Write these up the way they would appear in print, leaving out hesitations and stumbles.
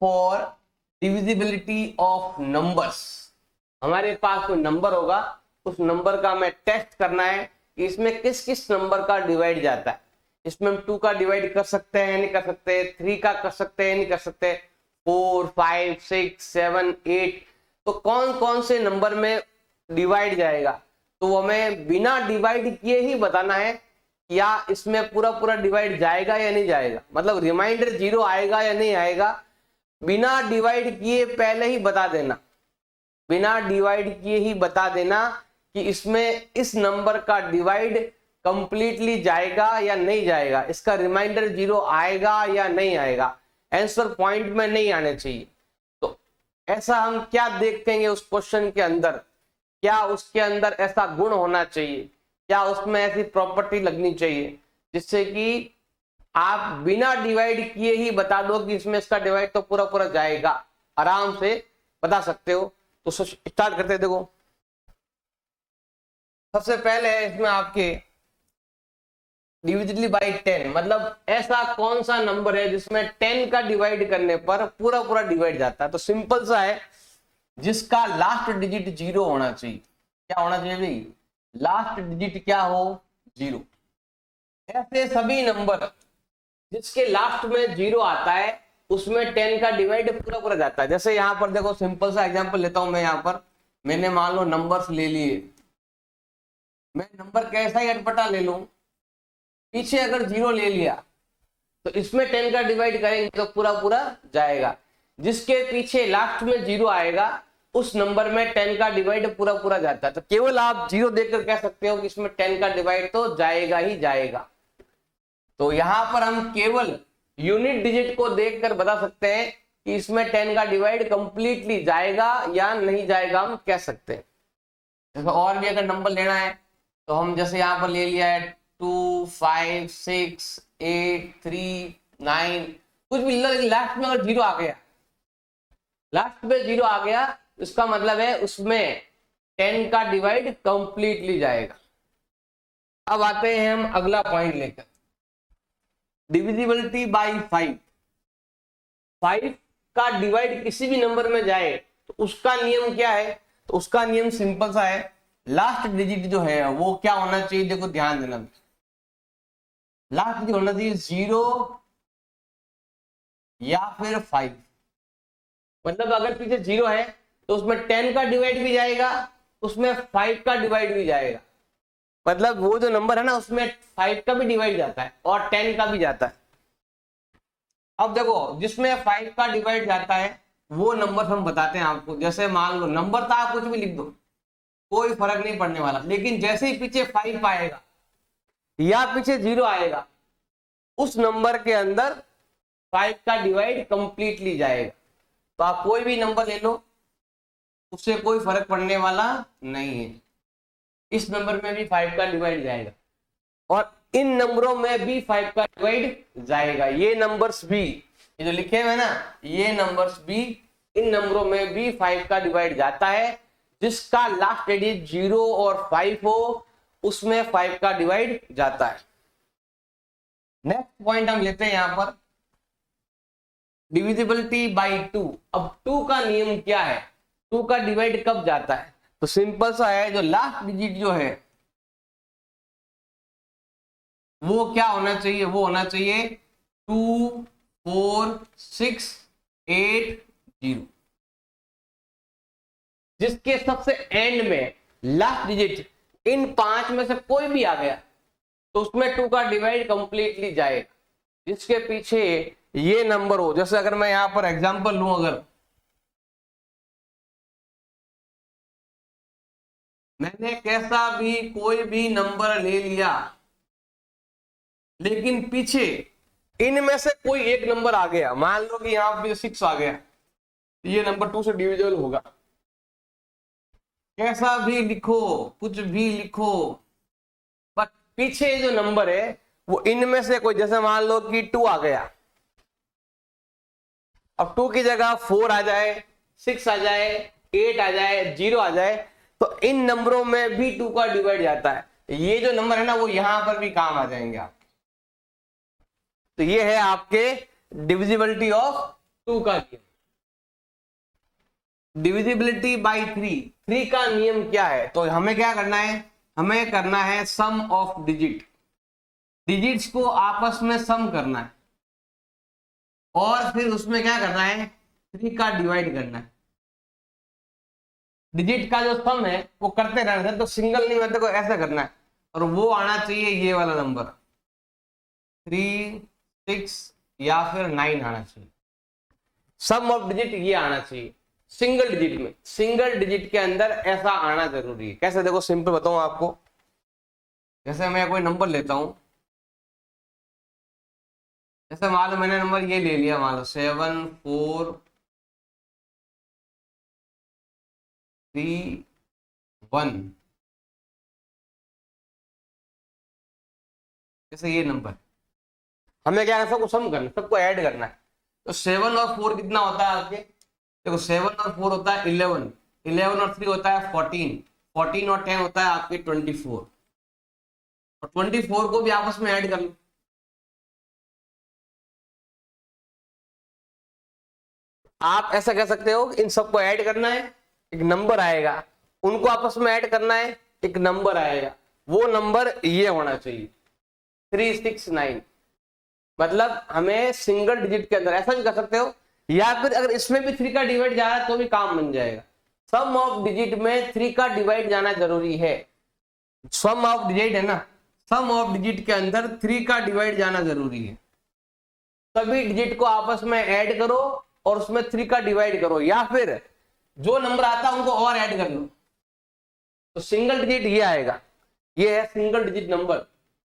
For divisibility of numbers. हमारे पास कोई number होगा, उस नंबर का हमें टेस्ट करना है कि इसमें किस किस नंबर का डिवाइड जाता है। इसमें हम 2 का डिवाइड कर सकते हैं, नहीं कर सकते, 3 का कर सकते हैं, नहीं कर सकते, 4, 5, 6, 7, 8, तो कौन कौन से नंबर में डिवाइड जाएगा, तो हमें बिना डिवाइड किए ही बताना है या इसमें पूरा पूरा डिवाइड जाएगा या नहीं जाएगा, मतलब रिमाइंडर 0 आएगा या नहीं आएगा, बिना डिवाइड किए पहले ही बता देना, बिना डिवाइड किए ही बता देना कि इसमें इस नंबर का डिवाइड कंप्लीटली जाएगा या नहीं जाएगा, इसका रिमाइंडर 0 आएगा या नहीं आएगा, आंसर पॉइंट में नहीं आने चाहिए। तो ऐसा हम क्या देखेंगे उस क्वेश्चन के अंदर, क्या उसके अंदर ऐसा गुण होना चाहिए, क्या उसमें ऐसी प्रॉपर्टी लगनी चाहिए जिससे कि आप बिना डिवाइड किए ही बता दो कि इसमें इसका डिवाइड तो पूरा पूरा जाएगा, आराम से बता सकते हो। तो स्टार्ट करते हैं। देखो सबसे पहले है इसमें आपके डिविजिबल बाय 10, मतलब ऐसा कौन सा नंबर है जिसमें 10 का डिवाइड करने पर पूरा पूरा डिवाइड जाता है। तो सिंपल सा है, जिसका लास्ट डिजिट 0 होना चाहिए। क्या होना चाहिए भाई? लास्ट डिजिट क्या हो? 0। ऐसे सभी नंबर जिसके लास्ट में 0 आता है उसमें 10 का डिवाइड पूरा पूरा जाता है। जैसे यहाँ पर देखो, सिंपल सा एग्जांपल लेता हूं मैं। यहाँ पर मैंने मान लो नंबर्स ले लिए, मैं नंबर कैसा ही अटपटा ले लूं, पीछे अगर 0 ले लिया तो इसमें 10 का डिवाइड करेंगे तो पूरा पूरा जाएगा। जिसके पीछे लास्ट में 0 आएगा उस नंबर में 10 का डिवाइड पूरा पूरा जाता है। तो केवल आप 0 देखकर कह सकते हो कि इसमें 10 का डिवाइड तो जाएगा ही जाएगा। तो यहां पर हम केवल यूनिट डिजिट को देखकर बता सकते हैं कि इसमें 10 का डिवाइड कंप्लीटली जाएगा या नहीं जाएगा, हम कह सकते हैं। जैसे और भी अगर नंबर लेना है तो हम जैसे यहाँ पर ले लिया है 2, 5, 6, 8, 3, 9, कुछ भी, लास्ट में अगर 0 आ गया, लास्ट में 0 आ गया, इसका मतलब है उसमें 10 का डिवाइड कंप्लीटली जाएगा। अब आते हैं हम अगला पॉइंट लेकर, डिविजिबिलिटी बाय 5। 5 का डिवाइड किसी भी नंबर में जाए तो उसका नियम क्या है? तो उसका नियम सिंपल सा है, लास्ट डिजिट जो है वो क्या होना चाहिए? देखो ध्यान देना, लास्ट डिजिट होना चाहिए 0 या फिर 5। मतलब अगर पीछे 0 है तो उसमें 10 का डिवाइड भी जाएगा, उसमें 5 का डिवाइड भी जाएगा। मतलब वो जो नंबर है ना उसमें 5 का भी डिवाइड जाता है और 10 का भी जाता है। अब देखो जिसमें 5 का डिवाइड जाता है वो नंबर हम बताते हैं आपको। जैसे मान लो नंबर तो आप कुछ भी लिख दो, कोई फर्क नहीं पड़ने वाला, लेकिन जैसे ही पीछे 5 आएगा या पीछे 0 आएगा उस नंबर के अंदर 5 का डिवाइड कंप्लीटली जाएगा। तो आप कोई भी नंबर ले लो, उससे कोई फर्क पड़ने वाला नहीं है। इस नंबर में भी 5 का डिवाइड जाएगा और इन नंबरों में भी 5 का डिवाइड जाएगा। ये नंबर्स भी, ये जो लिखे हुए हैं ना, ये नंबर्स भी, इन नंबरों में भी 5 का डिवाइड जाता है। जिसका लास्ट डिजिट 0 और 5 हो उसमें 5 का डिवाइड जाता है। नेक्स्ट पॉइंट हम लेते हैं यहां पर, डिविजिबिलिटी बाय 2। अब 2 का नियम क्या है? 2 का डिवाइड कब जाता है? तो सिंपल सा है, जो लास्ट डिजिट जो है वो क्या होना चाहिए? वो होना चाहिए 2, 4, 6, 8, 0। जिसके सबसे एंड में लास्ट डिजिट इन 5 में से कोई भी आ गया तो उसमें 2 का डिवाइड कंप्लीटली जाएगा। जिसके पीछे ये नंबर हो, जैसे अगर मैं यहां पर एग्जांपल लूं, अगर मैंने कैसा भी कोई भी नंबर ले लिया लेकिन पीछे इनमें से कोई एक नंबर आ गया, मान लो कि यहां पे 6 आ गया, तो ये नंबर 2 से डिविजिबल होगा। कैसा भी लिखो, कुछ भी लिखो, बट पीछे जो नंबर है वो इनमें से कोई, जैसे मान लो कि 2 आ गया, अब 2 की जगह 4 आ जाए, 6 आ जाए, 8 आ जाए, 0 आ जाए, तो इन नंबरों में भी 2 का डिवाइड जाता है। ये जो नंबर है ना वो यहां पर भी काम आ जाएंगे आप। तो ये है आपके डिविजिबिलिटी ऑफ 2 का नियम। डिविजिबिलिटी बाई 3 का नियम क्या है? तो हमें क्या करना है, हमें करना है सम ऑफ डिजिट्स को आपस में सम करना है और फिर उसमें क्या करना है, 3 का डिवाइड करना है। डिजिट का जो सम है वो करते रहना है, तो सिंगल नहीं मतलब को ऐसा करना है और वो आना चाहिए ये वाला नंबर 3, 6 या फिर 9 आना चाहिए। सम ऑफ डिजिट ये आना चाहिए सिंगल डिजिट में, सिंगल डिजिट के अंदर ऐसा आना जरूरी है। कैसे देखो, सिंपल बताऊं आपको। जैसे मैं कोई नंबर लेता हूं, जैसे मान लो मैंने नंबर ये ले लिया, मान लो 7, 4, 3, 1, जैसे ये नंबर हमें क्या है, सबको सम करना, सबको ऐड करना है। तो 7 और 4 कितना होता है आपके, देखो 7 और 4 होता है 11, 11 और 3 होता है 14, 14 और 10 होता है आपके 24 और 24 को भी आपस में ऐड कर लो। आप ऐसा कह सकते हो इन सबको ऐड करना है, एक नंबर आएगा, उनको आपस में ऐड करना है, एक नंबर आएगा, वो नंबर ये होना चाहिए 369। मतलब हमें सिंगल डिजिट के अंदर ऐसा भी कर सकते हो, या फिर अगर इसमें भी 3 का डिवाइड जा रहा है तो भी काम बन जाएगा। सम ऑफ डिजिट में 3 का डिवाइड जाना जरूरी है। सम ऑफ डिजिट है ना, सम ऑफ डिजिट के अंदर 3 का डिवाइड जाना जरूरी है। सभी डिजिट को आपस में ऐड करो और उसमें 3 का डिवाइड करो, या फिर जो नंबर आता है उनको और ऐड कर लो, तो सिंगल डिजिट ये आएगा। ये है सिंगल डिजिट नंबर।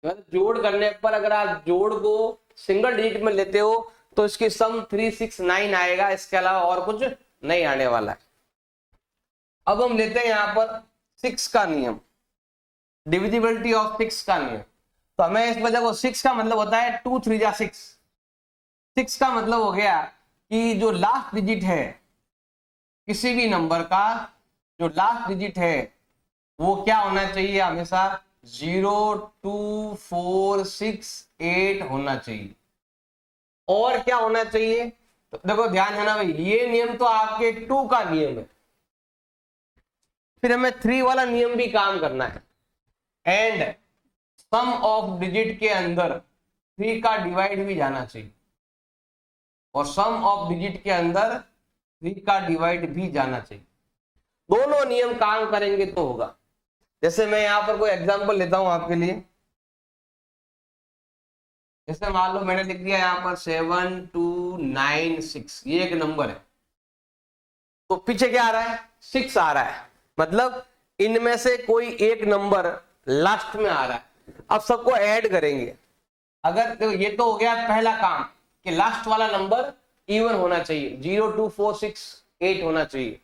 जोड़ करने पर अगर आप जोड़ को सिंगल डिजिट में लेते हो तो इसकी सम 369 आएगा, इसके अलावा और कुछ नहीं आने वाला है। अब हम लेते हैं यहां पर 6 का नियम, डिविजिबिलिटी ऑफ 6 का नियम। तो हमें इस वजह को 6 का मतलब होता है 2 3 जा 6। 6 का मतलब हो गया कि जो लास्ट डिजिट है किसी भी नंबर का, जो लास्ट डिजिट है वो क्या होना चाहिए, हमेशा 0 2 4 6 8 होना चाहिए। और क्या होना चाहिए, तो देखो ध्यान है ना भाई, ये नियम तो आपके 2 का नियम है। फिर हमें 3 वाला नियम भी काम करना है। एंड सम ऑफ डिजिट के अंदर 3 का डिवाइड भी जाना चाहिए और सम ऑफ डिजिट के अंदर 3 का डिवाइड भी जाना चाहिए। दोनों नियम काम करेंगे तो होगा। जैसे मैं यहां पर कोई एग्जांपल लेता हूं आपके लिए। जैसे मान लो मैंने लिख दिया यहां पर 7 2 9 6, ये एक नंबर है, तो पीछे क्या आ रहा है, 6 आ रहा है, मतलब इनमें से कोई एक नंबर लास्ट में आ रहा है। अब सबको ऐड करेंगे। अगर तो ये तो हो गया पहला काम कि लास्ट वाला नंबर इवन होना चाहिए, 0 2 4 6 8 होना चाहिए।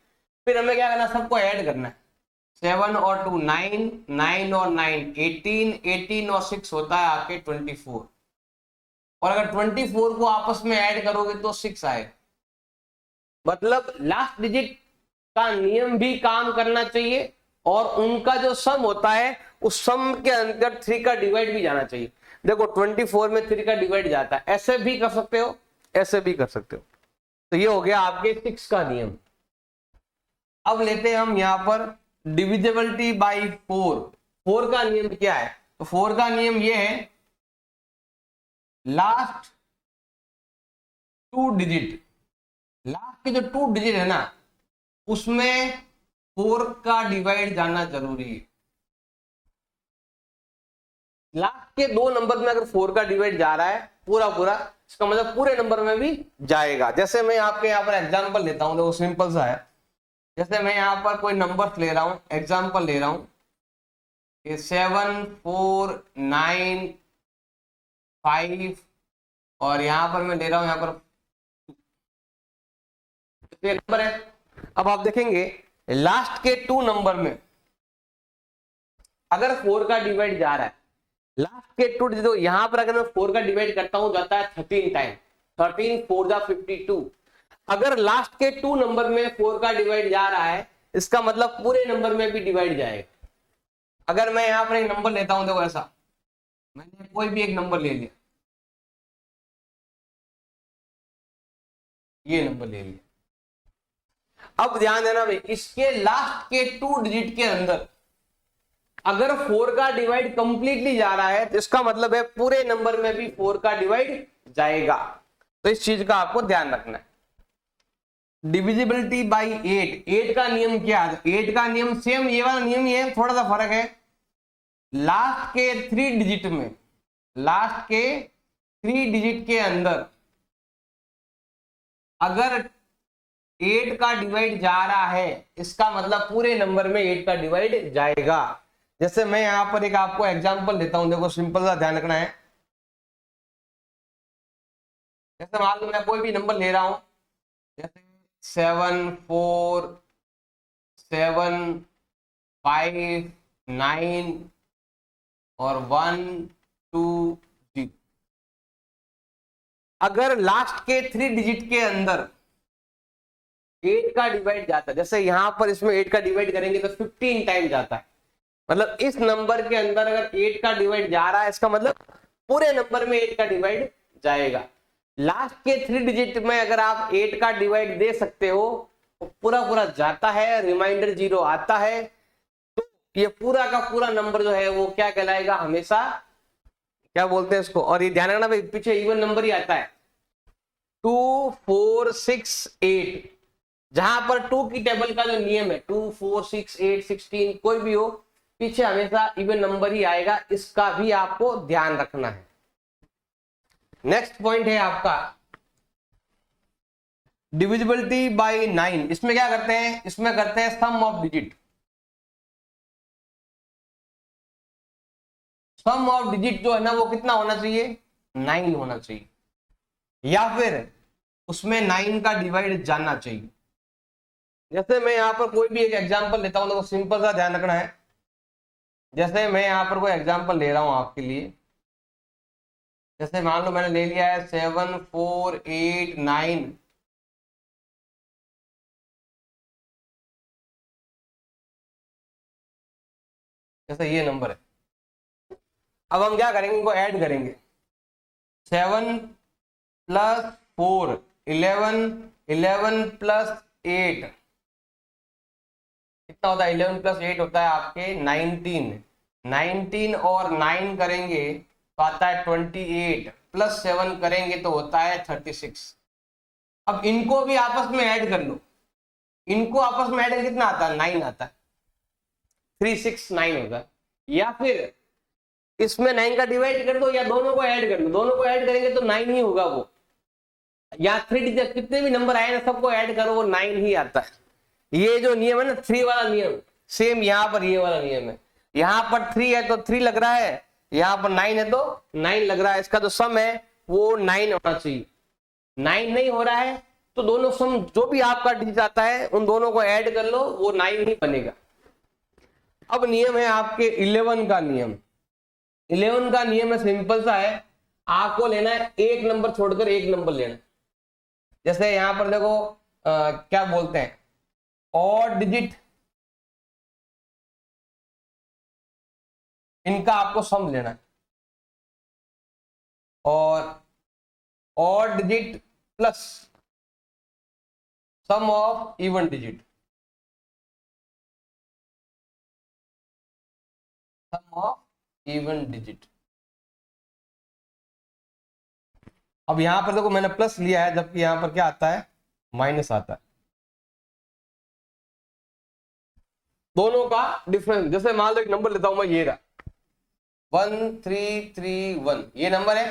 फिर हमें क्या करना, सबको ऐड करना है। 7 और 2 9, 9 और 9 18, 18 और 6 होता है आपके 24। और अगर 24 को आपस में ऐड करोगे तो 6 आएगा। मतलब लास्ट डिजिट का नियम भी काम करना चाहिए और उनका जो सम होता है उस सम के अंदर 3 का डिवाइड भी जाना चाहिए। देखो 24 में 3 का डिवाइड जाता है, ऐसे भी कर सकते हो, ऐसे भी कर सकते हो। तो ये हो गया आपके 6 का नियम। अब लेते हैं हम यहां पर डिविजिबिलिटी बाई 4। 4 का नियम क्या है, तो 4 का नियम ये है, लास्ट 2 डिजिट, लास्ट के जो 2 डिजिट है ना उसमें 4 का डिवाइड जाना जरूरी है। लास्ट के 2 नंबर में अगर 4 का डिवाइड जा रहा है पूरा पूरा, इसका मतलब पूरे नंबर में भी जाएगा। जैसे मैं आपके यहाँ पर एग्जांपल लेता हूं, देखो सिंपल सा है। जैसे मैं यहाँ पर कोई नंबर ले रहा हूं, एग्जांपल ले रहा हूं, 7 4 9 5 और यहां पर मैं ले रहा हूं यहाँ पर नंबर है। अब आप देखेंगे लास्ट के 2 नंबर में अगर 4 का डिवाइड जा रहा है, लास्ट के 2 डिजिट, तो यहां पर अगर मैं 4 का डिवाइड करता हूं जाता है 13 टाइम, 13 4 जा 52। अगर लास्ट के 2 नंबर में 4 का डिवाइड जा रहा है, इसका मतलब पूरे नंबर में भी डिवाइड जाएगा। अगर मैं यहां पर एक नंबर लेता हूं, देखो ऐसा, मैंने कोई भी एक नंबर ले लिया, ये नंबर ले लिया। अब ध्यान देना भाई, इसके लास्ट के 2 डिजिट के अंदर अगर 4 का डिवाइड कंप्लीटली जा रहा है तो इसका मतलब है पूरे नंबर में भी 4 का डिवाइड जाएगा। तो इस चीज का आपको ध्यान रखना है। डिविजिबिलिटी बाई 8 का नियम क्या है? 8 का नियम सेम ये वाला नियम ही है, थोड़ा सा फर्क है। लास्ट के 3 डिजिट में, लास्ट के 3 डिजिट के अंदर अगर 8 का डिवाइड जा रहा है इसका मतलब पूरे नंबर में 8 का डिवाइड जाएगा। जैसे मैं यहां पर एक आपको एग्जांपल देता हूं, देखो सिंपल सा ध्यान रखना है। जैसे मान लो मैं कोई भी नंबर ले रहा हूं, जैसे 7 4 7 5 9 और 1 2 3। अगर लास्ट के 3 डिजिट के अंदर 8 का डिवाइड जाता है, जैसे यहां पर इसमें 8 का डिवाइड करेंगे तो 15 टाइम जाता है, मतलब इस नंबर के अंदर अगर 8 का डिवाइड जा रहा है इसका मतलब पूरे नंबर में 8 का डिवाइड जाएगा। लास्ट के 3 डिजिट में अगर आप 8 का डिवाइड दे सकते हो तो पूरा पूरा जाता है, रिमाइंडर 0 आता है, तो ये पूरा का पूरा नंबर जो है वो क्या कहलाएगा, हमेशा क्या बोलते हैं इसको। और ये ध्यान रखना भाई, पीछे इवन नंबर ही आता है 2 4 6 8। जहां पर 2 की टेबल का जो नियम है 2 4 6 8 16 कोई भी हो, पीछे हमेशा इवन नंबर ही आएगा, इसका भी आपको ध्यान रखना है। नेक्स्ट पॉइंट है आपका डिविजिबिलिटी बाय 9। इसमें क्या करते हैं, इसमें करते हैं sum of digit. Sum of digit जो है ना वो कितना होना चाहिए, 9 होना चाहिए, या फिर उसमें 9 का डिवाइड जानना चाहिए। जैसे मैं यहां पर कोई भी एक एग्जांपल लेता हूं, तो सिंपल सा ध्यान रखना है। जैसे मैं यहां पर कोई एग्जांपल ले रहा हूं आपके लिए, जैसे मान लो मैंने ले लिया है 7 4 8 9। जैसे ये नंबर है, अब हम क्या करेंगे, इनको ऐड करेंगे। 7 + 4 11 11 + 8 कितना होता है, 11 + 8 होता है आपके 19। 19 और 9 करेंगे तो आता है 28, + 7 करेंगे तो होता है 36। अब इनको भी आपस में ऐड कर लो, इनको आपस में ऐड कितना आता है, 9 आता है, 369 होता है। या फिर इसमें 9 का डिवाइड कर दो या दोनों को ऐड कर लो, दोनों को ऐड करेंगे तो 9 ही होगा वो। या 3 डिजिट कितने भी नंबर आए ना सबको ऐड करो वो 9 ही आता है। ये जो नियम है ना 3 वाला नियम, सेम यहाँ पर ये वाला नियम है। यहाँ पर 3 है तो 3 लग रहा है, यहाँ पर 9 है तो 9 लग रहा है। इसका जो सम है वो 9 होना चाहिए। 9 नहीं हो रहा है तो दोनों सम जो भी आपका डिजिट आता है उन दोनों को ऐड कर लो, वो 9 ही बनेगा। अब नियम है आपके 11 का नियम। 11 का नियम है सिंपल सा है, आपको लेना है एक नंबर छोड़कर एक नंबर लेना है। जैसे यहां पर देखो क्या बोलते हैं, ऑड डिजिट, इनका आपको सम लेना है, और odd digit plus sum of even digit, sum of even digit. अब यहां पर देखो मैंने प्लस लिया है, जबकि यहां पर क्या आता है, माइनस आता है। दोनों का डिफरेंस, जैसे मान लो एक नंबर लेता हूं मैं, ये रहा 1331, ये नंबर है।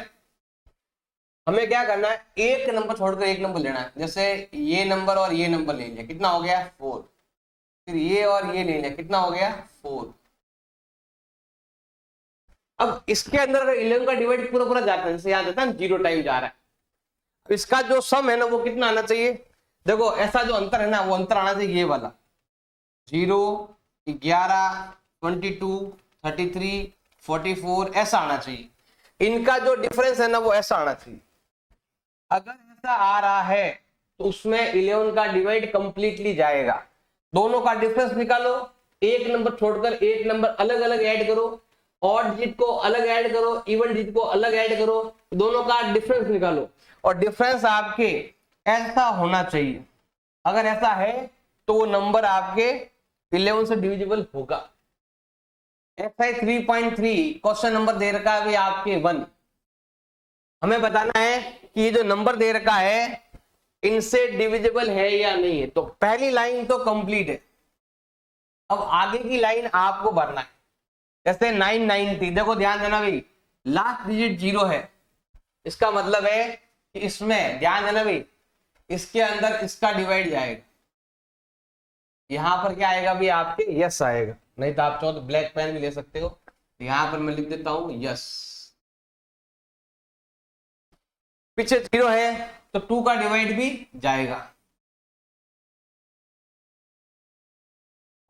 हमें क्या करना है, एक नंबर छोड़कर एक नंबर लेना है। जैसे ये नंबर और ये नंबर ले लिया, कितना हो गया 4। फिर ये और ये ले लिया, कितना हो गया 4। अब इसके अंदर अगर 11 का डिवाइड पूरा पूरा जाता है, जैसे याद आता है 0 टाइम जा रहा है, इसका जो सम है ना वो कितना आना चाहिए। देखो ऐसा जो अंतर है ना वो अंतर आना चाहिए ये वाला, 0 11 22 33 44 ऐसा आना चाहिए। इनका जो डिफरेंस है ना वो ऐसा आना चाहिए। अगर ऐसा आ रहा है तो उसमें 11 का डिवाइड कंप्लीटली जाएगा। दोनों का डिफरेंस निकालो, एक नंबर छोड़कर एक नंबर अलग अलग ऐड करो, ऑड डिजिट को अलग ऐड करो, इवन डिजिट को अलग ऐड करो, दोनों का डिफरेंस निकालो, और डिफरेंस आपके ऐसा होना चाहिए। अगर ऐसा है तो वो नंबर आपके 11 से डिविजिबल होगा। SI 3.3 क्वेश्चन नंबर दे रखा है भाई आपके 1। हमें बताना है कि ये जो नंबर दे रखा है इनसे डिविजिबल है या नहीं है। तो पहली लाइन तो कंप्लीट है, अब आगे की लाइन आपको भरना है। जैसे 990, देखो ध्यान देना भाई, लास्ट डिजिट 0 है, इसका मतलब है कि इसमें ध्यान देना भाई, इसके अंदर इसका डिवाइड जाएगा, यहां पर क्या आएगा भी आपके यस आएगा। नहीं तो आप चाहो तो ब्लैक पेन भी ले सकते हो, यहां पर मैं लिख देता हूं यस। पीछे 0 है तो 2 का डिवाइड भी जाएगा।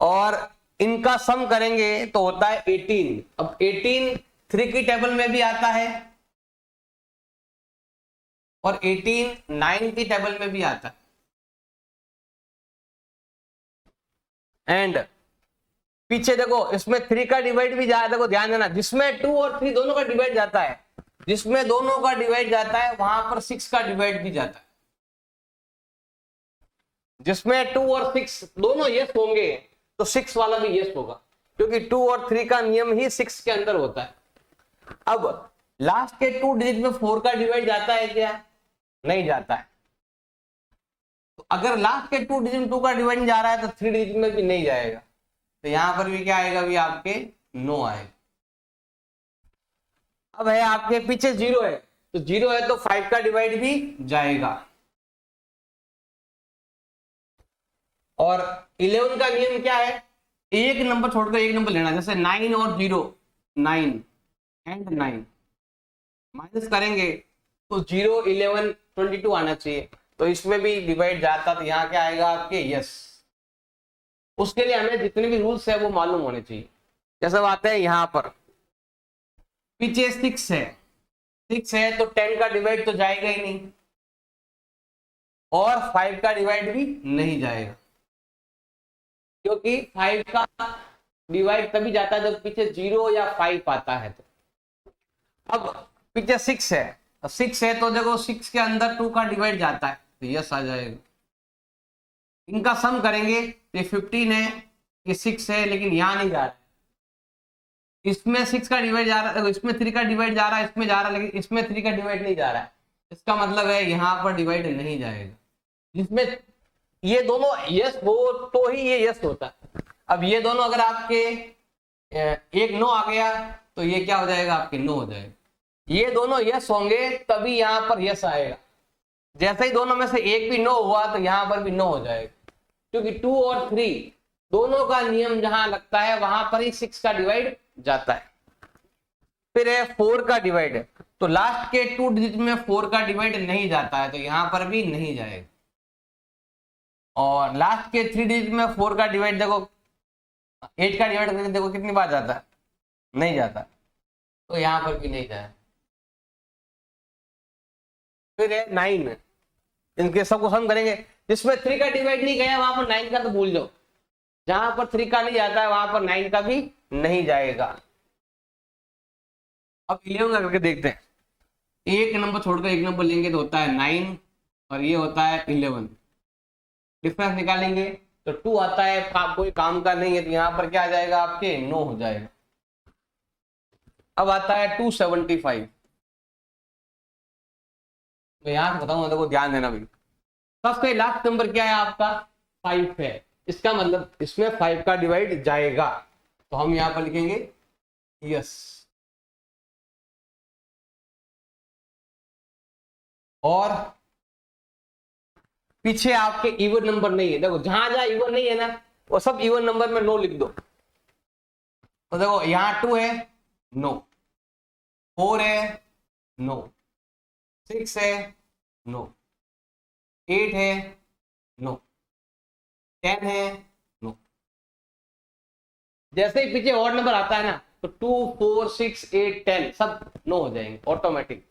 और इनका सम करेंगे तो होता है 18। अब 18 3 की टेबल में भी आता है और 18 9 की टेबल में भी आता है। एंड पीछे देखो इसमें 3 का डिवाइड भी जाए, देखो ध्यान देना, जिसमें 2 और 3 दोनों का डिवाइड जाता है, जिसमें दोनों का डिवाइड जाता है वहां पर 6 का डिवाइड भी जाता है। जिसमें 2 और 6 दोनों यस होंगे तो 6 वाला भी यस होगा, क्योंकि 2 और 3 का नियम ही 6 के अंदर होता है। अब लास्ट के 2 डिजिट में 4 का डिवाइड जाता है क्या? नहीं जाता है। तो अगर लास्ट के 2 डिजिट में 2 का डिवाइड नहीं जा रहा है तो 3 डिजिट में भी नहीं जाएगा। तो यहां पर भी क्या आएगा भी आपके नो आएगा। अब है आपके पीछे 0 है, तो 0 है तो 5 का डिवाइड भी जाएगा। और 11 का नियम क्या है? एक नंबर छोड़कर एक नंबर लेना। जैसे 9 और 0, 9 एंड 9 माइनस करेंगे तो 0 11 22 आना चाहिए। तो इसमें भी डिवाइड जाता, तो यहाँ क्या आएगा आपके यस। उसके लिए हमें जितने भी रूल्स है वो मालूम होने चाहिए। जैसे बात है यहाँ पर पीछे 6 है, 6 है तो 10 का डिवाइड तो जाएगा ही नहीं और 5 का डिवाइड भी नहीं जाएगा, क्योंकि 5 का डिवाइड तभी जाता है जब पीछे 0 या 5 आता है। तो अब पीछे 6 है, 6 है तो देखो 6 के अंदर 2 का डिवाइड जाता है तो यस आ जाएगा। इनका सम करेंगे तो 15 है, ये 6 है लेकिन यहां नहीं जा रहा है, इसमें 6 का डिवाइड जा रहा है, इसमें 3 का डिवाइड जा रहा है, इसमें जा रहा है, लेकिन इसमें 3 का डिवाइड नहीं जा रहा है। इसका मतलब है यहां पर डिवाइड नहीं जाएगा। जिसमें ये दोनों यस हो तो ही ये यस होता है। अब ये दोनों अगर आपके एक नो आ गया तो ये क्या हो जाएगा आपके नो हो जाएगा। ये दोनों यस होंगे तभी यहां पर यस आएगा। जैसे ही दोनों में से एक भी नो हुआ तो यहां पर भी नो हो जाएगा, क्योंकि 2 और 3 दोनों का नियम जहां लगता है वहां पर ही 6 का डिवाइड जाता है। फिर है 4 का डिवाइड, तो लास्ट के 2 डिजिट में 4 का डिवाइड नहीं जाता है तो यहां पर भी नहीं जाएगा। और लास्ट के 3 डिजिट में 4 का डिवाइड देखो, 8 का डिवाइड करके देखो कितनी बार जाता है, नहीं जाता, तो यहां पर भी नहीं जाए। फिर है 9, इनके सबको सम करेंगे, जिसमें 3 का डिवाइड नहीं गया वहां पर 9 का तो भूल जाओ, जहां पर 3 का नहीं जाता है वहां पर 9 का भी नहीं जाएगा। अब 11 का करके देखते हैं। एक नंबर छोड़कर एक नंबर लेंगे तो होता है 9 और ये होता है 11। डिफरेंस निकालेंगे तो 2 आता है, कोई काम का नहीं है तो यहाँ पर क्या आ जाएगा आपके नो हो जाएगा। अब आता है 275, तो यहां से बताऊंगा, देखो ध्यान देना भाई। सबसे लास्ट नंबर क्या है आपका 5 है, इसका मतलब इसमें 5 का डिवाइड जाएगा, तो हम यहां पर लिखेंगे यस। और पीछे आपके इवन नंबर नहीं है, देखो जहां जहां इवन नहीं है ना वो सब इवन नंबर में नो लिख दो। तो देखो यहां 2 है नो, 4 है नो, 6 है नो, 8 है नो, 10 है नो। जैसे ही पीछे ऑड नंबर आता है ना तो 2 4 6 8 10 सब नो हो जाएंगे ऑटोमेटिक।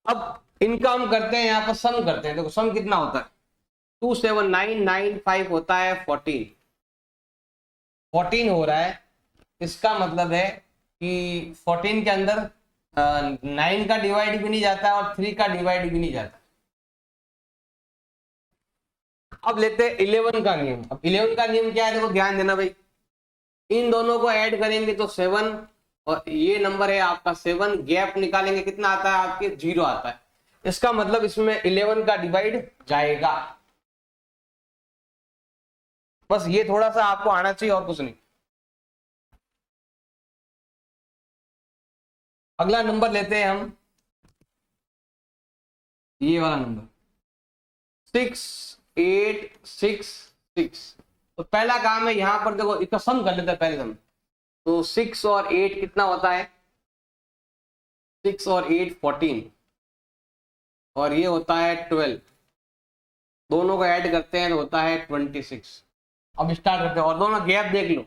अब इनका हम करते हैं, यहाँ पर सम करते हैं। देखो सम कितना होता है 2 7 9 9 5 होता है 14 हो रहा है। इसका मतलब है कि 14 के अंदर 9 का डिवाइड भी नहीं जाता और 3 का डिवाइड भी नहीं जाता। अब लेते हैं 11 का नियम। अब 11 का नियम क्या है, देखो ध्यान देना भाई, इन दोनों को ऐड करेंगे तो 7 और ये नंबर है आपका 7, गैप निकालेंगे कितना आता है आपके 0 आता है। इसका मतलब इसमें 11 का डिवाइड जाएगा। बस ये थोड़ा सा आपको आना चाहिए और कुछ नहीं। अगला नंबर लेते हैं हम, ये वाला नंबर 6866। तो पहला काम है यहां पर देखो, इसका सम कर लेते हैं पहले हम। तो 6 और 8 कितना होता है, 6 और 8 14 और ये होता है 12, दोनों को ऐड करते हैं तो होता है 26। अब स्टार्ट करते हैं और दोनों गैप देख लो,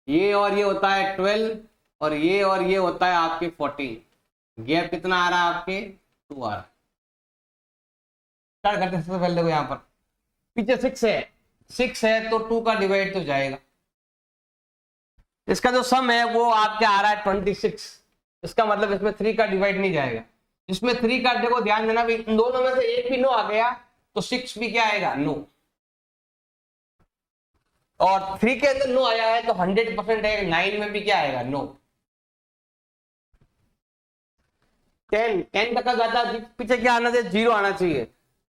ये और ये होता है 12 और ये होता है आपके 14, गैप कितना आ रहा है आपके 2 आ रहा है। स्टार्ट करते हैं, सबसे पहले देखो यहाँ पर पीछे 6 है तो 2 का डिवाइड तो जाएगा। इसका जो सम है वो आपके आ रहा है 26, इसका मतलब इसमें 3 का डिवाइड नहीं जाएगा। इसमें 3 का देखो ध्यान देना भी, इन दोनों में से एक भी नो आ गया तो 6 भी क्या आएगा, नो। और 3 के अंदर नो आया है तो 100% है, 9 में भी क्या आएगा, नो। 10 तक जाता है, पीछे क्या आना चाहिए, 0 आना चाहिए।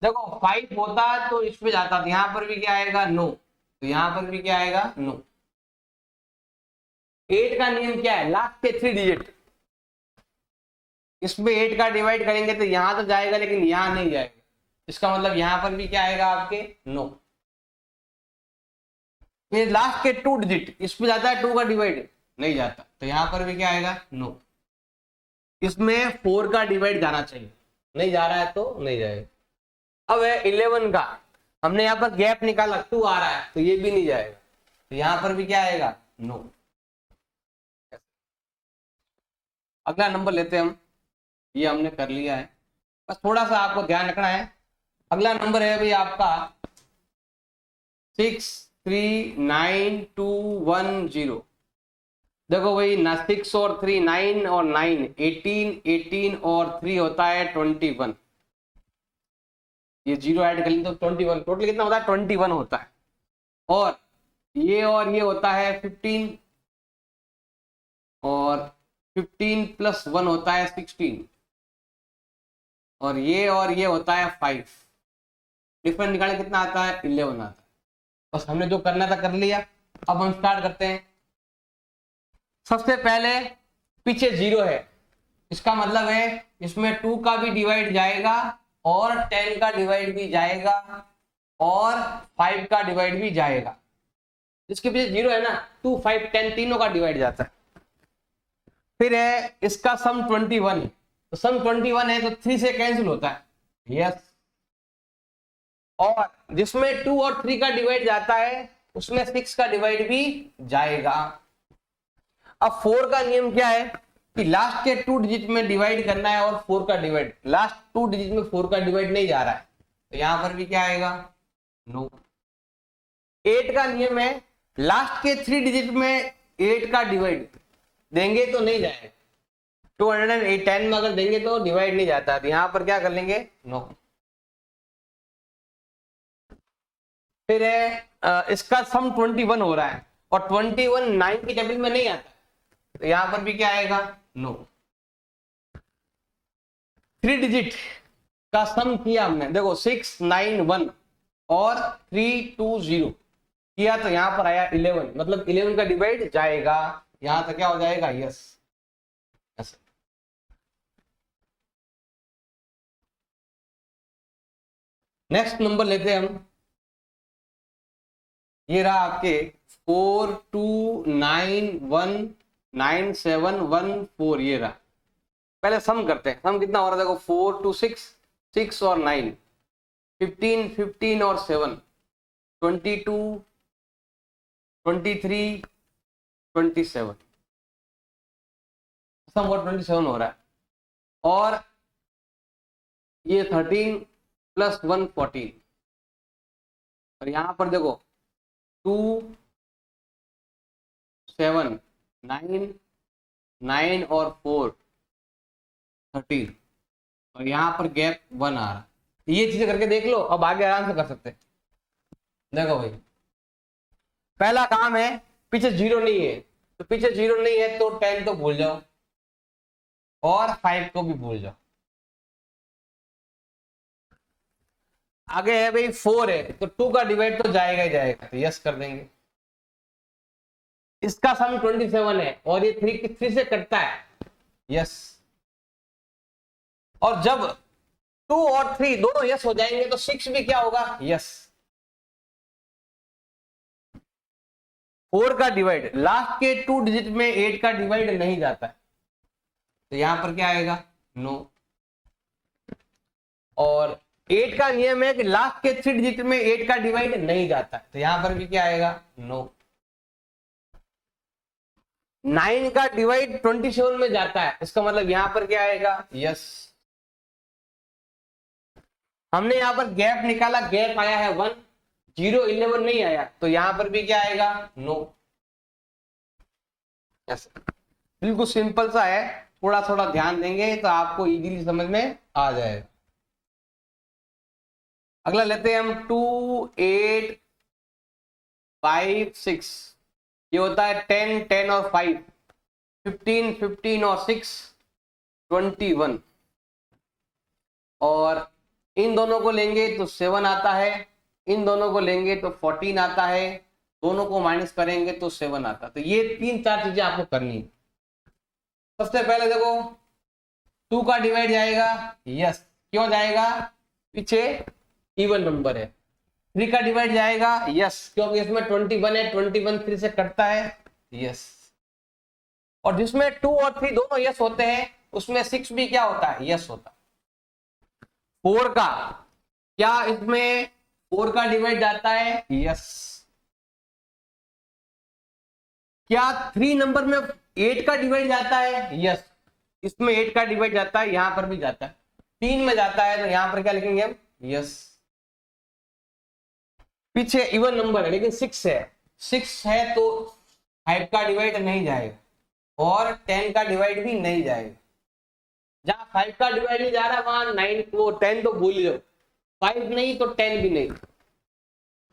देखो 5 होता है तो इसमें जाता है, यहां पर भी क्या आएगा, नो, तो यहां पर भी क्या आएगा, नो। 8 का नियम क्या है, लास्ट के 3 डिजिट, इसमें 8 का डिवाइड करेंगे तो यहां तो जाएगा लेकिन यहां नहीं जाएगा, इसका मतलब यहां पर भी क्या आएगा आपके, नो। फिर लास्ट के 2 डिजिट, इसमें जाता है 2 का डिवाइड, नहीं जाता, तो यहां पर भी क्या आएगा, नो। इसमें 4 का डिवाइड जाना चाहिए, नहीं जा रहा है तो नहीं जाएगा। अब है 11 का, हमने यहाँ पर गैप निकाला 2 आ रहा है तो ये भी नहीं जाएगा, तो यहां पर भी क्या आएगा, नो। अगला नंबर लेते हैं हम, ये हमने कर लिया है, बस थोड़ा सा आपको ध्यान रखना है। अगला नंबर है भाई आपका 639210। देखो भाई ना, 6 और 3 9 और 9 18 और 3 होता है 21, ये 0 ऐड कर लें तो 21, टोटल कितना होता है, 21 होता है। और ये होता है 15 और 15 + 1 होता है 16 और ये होता है 5, डिफरेंस निकाले कितना आता है, 11 आता है। बस हमने जो करना था कर लिया। अब हम स्टार्ट करते हैं। सबसे पहले पीछे 0 है, इसका मतलब है इसमें 2 का भी डिवाइड जाएगा और 10 का डिवाइड भी जाएगा और 5 का डिवाइड भी जाएगा। जिसके पीछे 0 है ना, 2 5 10 तीनों का डिवाइड जाता है। फिर है इसका सम 21 है, तो सम 21 है तो 3 से कैंसिल होता है, यस। और जिसमें 2 और 3 का डिवाइड जाता है उसमें 6 का डिवाइड भी जाएगा। अब 4 का नियम क्या है कि लास्ट के 2 डिजिट में डिवाइड करना है और 4 का डिवाइड, लास्ट 2 डिजिट में 4 का डिवाइड नहीं जा रहा है तो यहां पर भी क्या आएगा, नो। 8 का नियम है, लास्ट के 3 डिजिट में 8 का डिवाइड देंगे तो नहीं जाएगा, 210 में अगर देंगे तो डिवाइड नहीं जाता, तो यहां पर क्या कर लेंगे, नो। फिर है इसका सम 21 हो रहा है और 21 9 की टेबल में नहीं आता, तो यहां पर भी क्या आएगा, नो। 3 डिजिट का सम किया हमने, देखो 6 9 1 और 3 2 0 किया तो यहां पर आया 11, मतलब 11 का डिवाइड जाएगा, यहां तक क्या हो जाएगा, यस। नेक्स्ट नंबर लेते हैं हम, ये रहा आपके 42919714, ये रहा। पहले सम करते हैं, सम कितना हो रहा है, देखो 4 2 6 6 और 9 15 15 और 7 22 23 27, सम और 27 हो रहा है। और ये 13 + 1 14 और यहां पर देखो 2 7 9 9 और 4 13 और यहां पर गैप 1 आ रहा है। ये चीजें करके देख लो, अब आगे आराम से कर सकते हैं। देखो भाई, पहला काम है, पीछे जीरो नहीं है, तो पीछे जीरो नहीं है तो 10 तो भूल जाओ और 5 को भी भूल जाओ। आगे है भाई 4 है, तो 2 का डिवाइड तो जाएगा ही जाएगा, तो यस कर देंगे। इसका सम 27 है और ये 3 से कटता है, यस। और जब 2 और 3 दोनों यस हो जाएंगे तो 6 भी क्या होगा, यस। 4 का डिवाइड, लास्ट के 2 डिजिट में 8 का डिवाइड नहीं जाता है, तो यहां पर क्या आएगा, नो। और 8 का नियम है कि लास्ट के 3 डिजिट में 8 का डिवाइड नहीं जाता है, तो यहां पर भी क्या आएगा, नो। 9 का डिवाइड 27 में जाता है, इसका मतलब यहां पर क्या आएगा, यस। हमने यहां पर गैप निकाला, गैप आया है 1, 0 11 नहीं आया, तो यहां पर भी क्या आएगा, नो। यस, बिल्कुल सिंपल सा है, थोड़ा थोड़ा ध्यान देंगे तो आपको इजीली समझ में आ जाएगा। अगला लेते हैं हम 2 8 5 6, ये होता है 10 10 और 5, 15 15 और 6 21, और इन दोनों को लेंगे तो 7 आता है, इन दोनों को लेंगे तो 14 आता है, दोनों को माइनस करेंगे तो 7 आता है। तो ये 3-4 चीजें आपको करनी है। सबसे पहले देखो 2 का डिवाइड जाएगा, यस, क्यों जाएगा, पीछे इवन नंबर है। 3 का डिवाइड जाएगा, यस, क्योंकि इसमें 21 है, 21 3 से कटता है, यस। और जिसमें 2 और 3 दोनों यस होते हैं उसमें 6 भी क्या होता है, यस होता है। 4 का क्या, इसमें 4 का डिवाइड जाता है, यस। क्या 3 नंबर में 8 का डिवाइड जाता है, यस, इसमें 8 का डिवाइड जाता है, यहां पर भी जाता है। 3 में जाता है तो यहां पर क्या लिखेंगे हम, यस। पीछे इवन नंबर है लेकिन 6 है, 6 है तो 5 का डिवाइड नहीं जाएगा और 10 का डिवाइड भी नहीं जाएगा। जहां 5 का डिवाइड नहीं जा रहा वहां 9 वो 10 तो भूल जाओ, 5 नहीं तो 10 भी नहीं।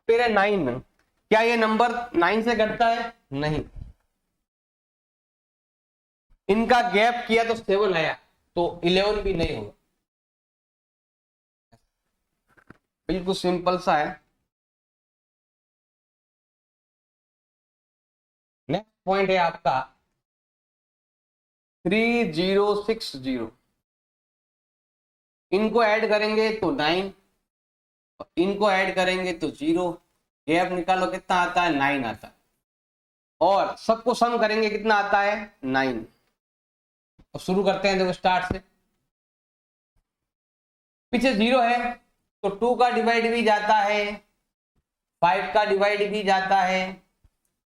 फिर है 9, क्या ये नंबर 9 से घटता है, नहीं। इनका गैप किया तो 7 आया, तो 11 भी नहीं होगा। बिल्कुल सिंपल सा है। नेक्स्ट पॉइंट है आपका 3060, इनको ऐड करेंगे तो 9, इनको ऐड करेंगे तो 0, गैप निकालो कितना आता है, 9 आता है, और सबको सम करेंगे कितना आता है, 9। तो शुरू करते हैं, देखो स्टार्ट से। पीछे 0 है तो 2 का डिवाइड भी जाता है, 5 का डिवाइड भी जाता है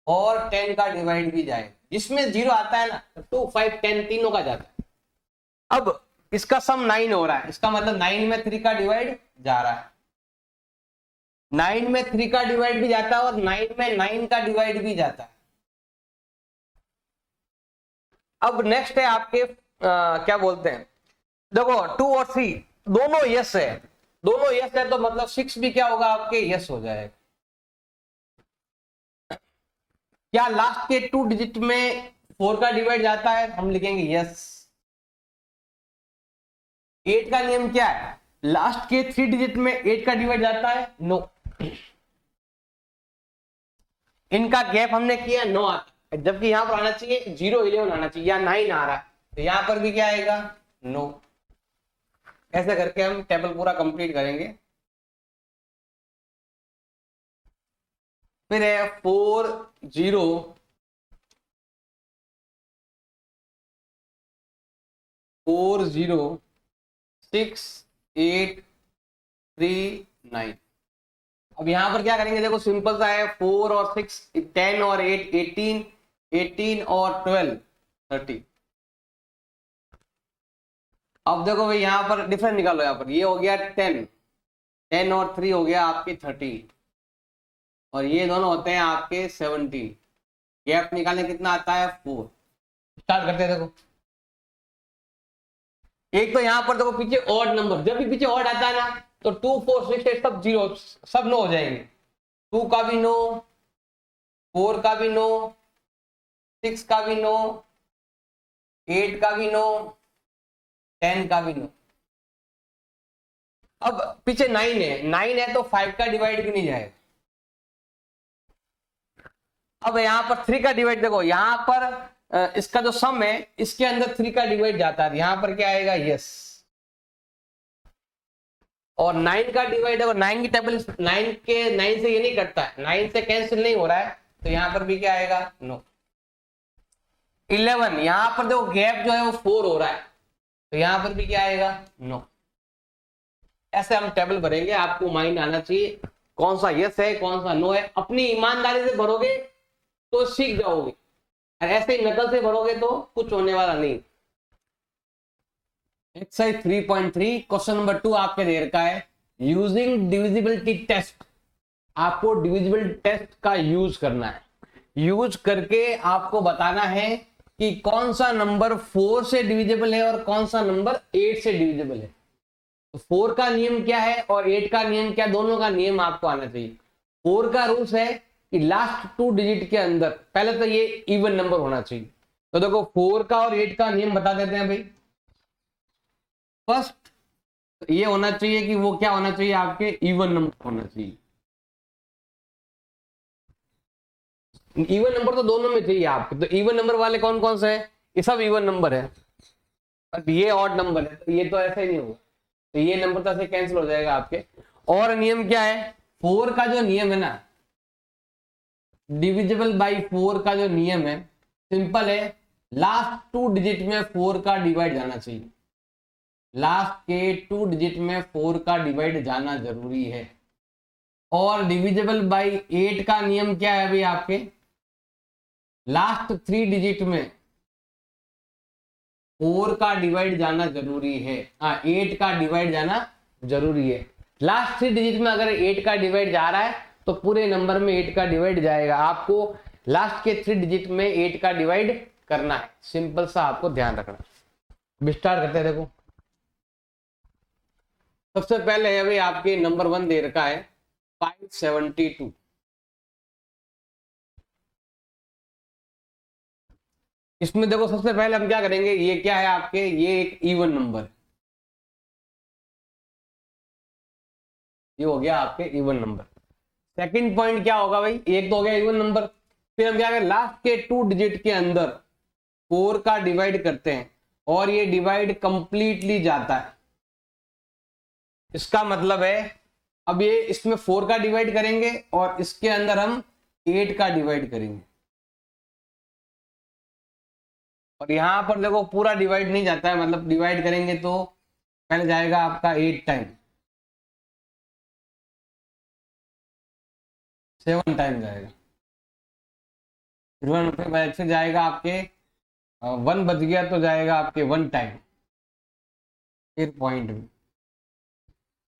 और 10 का डिवाइड भी जाएगा। जिसमें 0 आता है ना, 2 5 10 तीनों का जाता है। अब इसका सम 9 हो रहा है, इसका मतलब 9 में 3 का डिवाइड जा रहा है, 9 में 3 का डिवाइड भी जाता है और 9 में 9 का डिवाइड भी जाता है। अब नेक्स्ट है आपके क्या बोलते हैं, देखो 2 और 3 दोनों यस है, दोनों यस है तो मतलब 6 भी क्या होगा आपके, यस हो जाएगा। क्या लास्ट के 2 डिजिट में 4 का डिवाइड जाता है, हम लिखेंगे यस। 8 का नियम क्या है, लास्ट के 3 डिजिट में 8 का डिवाइड जाता है, नो। इनका गैप हमने किया 9 आता है, जबकि यहां पर आना चाहिए 0 11 आना चाहिए, या 9 आ रहा है, तो यहां पर भी क्या आएगा, नो। ऐसे करके हम टेबल पूरा कंप्लीट करेंगे। फिर है 4 0 4 0 6 8 3 9। अब यहां पर क्या करेंगे, देखो सिंपल सा है, 4 और 6 10 और 8 18 18 और 12 30। अब देखो भाई यहां पर डिफरेंस निकालो, यहां पर ये हो गया 10 10 और 3 हो गया आपके 30 और ये दोनों होते हैं आपके 17। गैप निकालने कितना आता है, 4। स्टार्ट करते हैं। देखो एक तो यहां पर देखो पीछे ऑड नंबर, जब भी पीछे ऑड आता है ना तो 2 4 6 8 सब 0 सब नो हो जाएंगे। 2 का भी नो, 4 का भी नो, 6 का भी नो, 8 का भी नो, 10 का भी नो। अब पीछे 9 है, 9 है तो 5 का डिवाइड भी नहीं जाएगा। अब यहां पर 3 का डिवाइड देखो, यहां पर इसका जो सम है इसके अंदर 3 का डिवाइड जाता है, यहां पर क्या आएगा, यस। और 9 का डिवाइड, अगर 9 की टेबल 9 से ये नहीं कटता है, 9 से कैंसिल नहीं हो रहा है, तो यहां पर भी क्या आएगा, नो। 11, यहां पर देखो गैप जो है वो 4 हो रहा है, तो यहां पर भी क्या आएगा, नो। ऐसे हम टेबल भरेंगे, आपको माइंड आना चाहिए कौन सा यस है कौन सा नो है। अपनी ईमानदारी से भरोगे तो सीख जाओगे, और ऐसे ही नकल से भरोगे तो कुछ होने वाला नहीं। एक्सरसाइज 3.3 क्वेश्चन नंबर 2 आपके देर का है, यूजिंग डिविजिबिलिटी टेस्ट। आपको डिविजिबल टेस्ट का यूज करना है, यूज करके आपको बताना है कि कौन सा नंबर 4 से डिविजिबल है और कौन सा नंबर 8 से डिविजिबल है। तो 4 का नियम क्या है और 8 का नियम क्या, दोनों का नियम आपको आना चाहिए। 4 का रूल्स है कि लास्ट 2 डिजिट के अंदर पहले तो ये इवन नंबर होना चाहिए। तो देखो 4 का और 8 का नियम बता देते हैं भाई। फर्स्ट ये होना चाहिए कि वो क्या होना चाहिए, आपके इवन नंबर होना चाहिए। इवन नंबर तो दोनों में चाहिए आपके, तो इवन नंबर वाले कौन कौन से हैं, ये सब इवन नंबर है, बट ये ऑड नंबर है, तो ये तो ऐसे ही नहीं होगा, तो ये नंबर तो ऐसे कैंसिल हो जाएगा आपके। और नियम क्या है, 4 का जो नियम है ना, डिविजिबल बाई 4 का जो नियम है सिंपल है, लास्ट 2 डिजिट में 4 का डिवाइड जाना चाहिए। लास्ट के 2 डिजिट में 4 का डिवाइड जाना जरूरी है। और डिविजिबल बाई 8 का नियम क्या है अभी आपके, लास्ट 3 डिजिट में 4 का डिवाइड जाना जरूरी है, 8 का डिवाइड जाना जरूरी है। लास्ट 3 डिजिट में अगर 8 का डिवाइड जा रहा है तो पूरे नंबर में 8 का डिवाइड जाएगा। आपको लास्ट के 3 डिजिट में 8 का डिवाइड करना है, सिंपल सा आपको ध्यान रखना। विस्तार करते हैं, देखो सबसे पहले अभी आपके नंबर 1 दे रखा है 572। इसमें देखो सबसे पहले हम क्या करेंगे, ये क्या है आपके, ये एक इवन नंबर, ये हो गया आपके इवन नंबर। सेकंड पॉइंट क्या होगा भाई, एक तो हो गया इवन नंबर, फिर हम क्या करें, लास्ट के 2 डिजिट के अंदर 4 का डिवाइड करते हैं और ये डिवाइड कंप्लीटली जाता है। इसका मतलब है अब ये इसमें 4 का डिवाइड करेंगे और इसके अंदर हम 8 का डिवाइड करेंगे, और यहां पर देखो पूरा डिवाइड नहीं जाता है, मतलब डिवाइड करेंगे तो पहले जाएगा आपका 8 टाइम, 7 टाइम जाएगा, फिर जाएगा आपके 1 बच गया तो जाएगा आपके 1 टाइम, फिर पॉइंट में।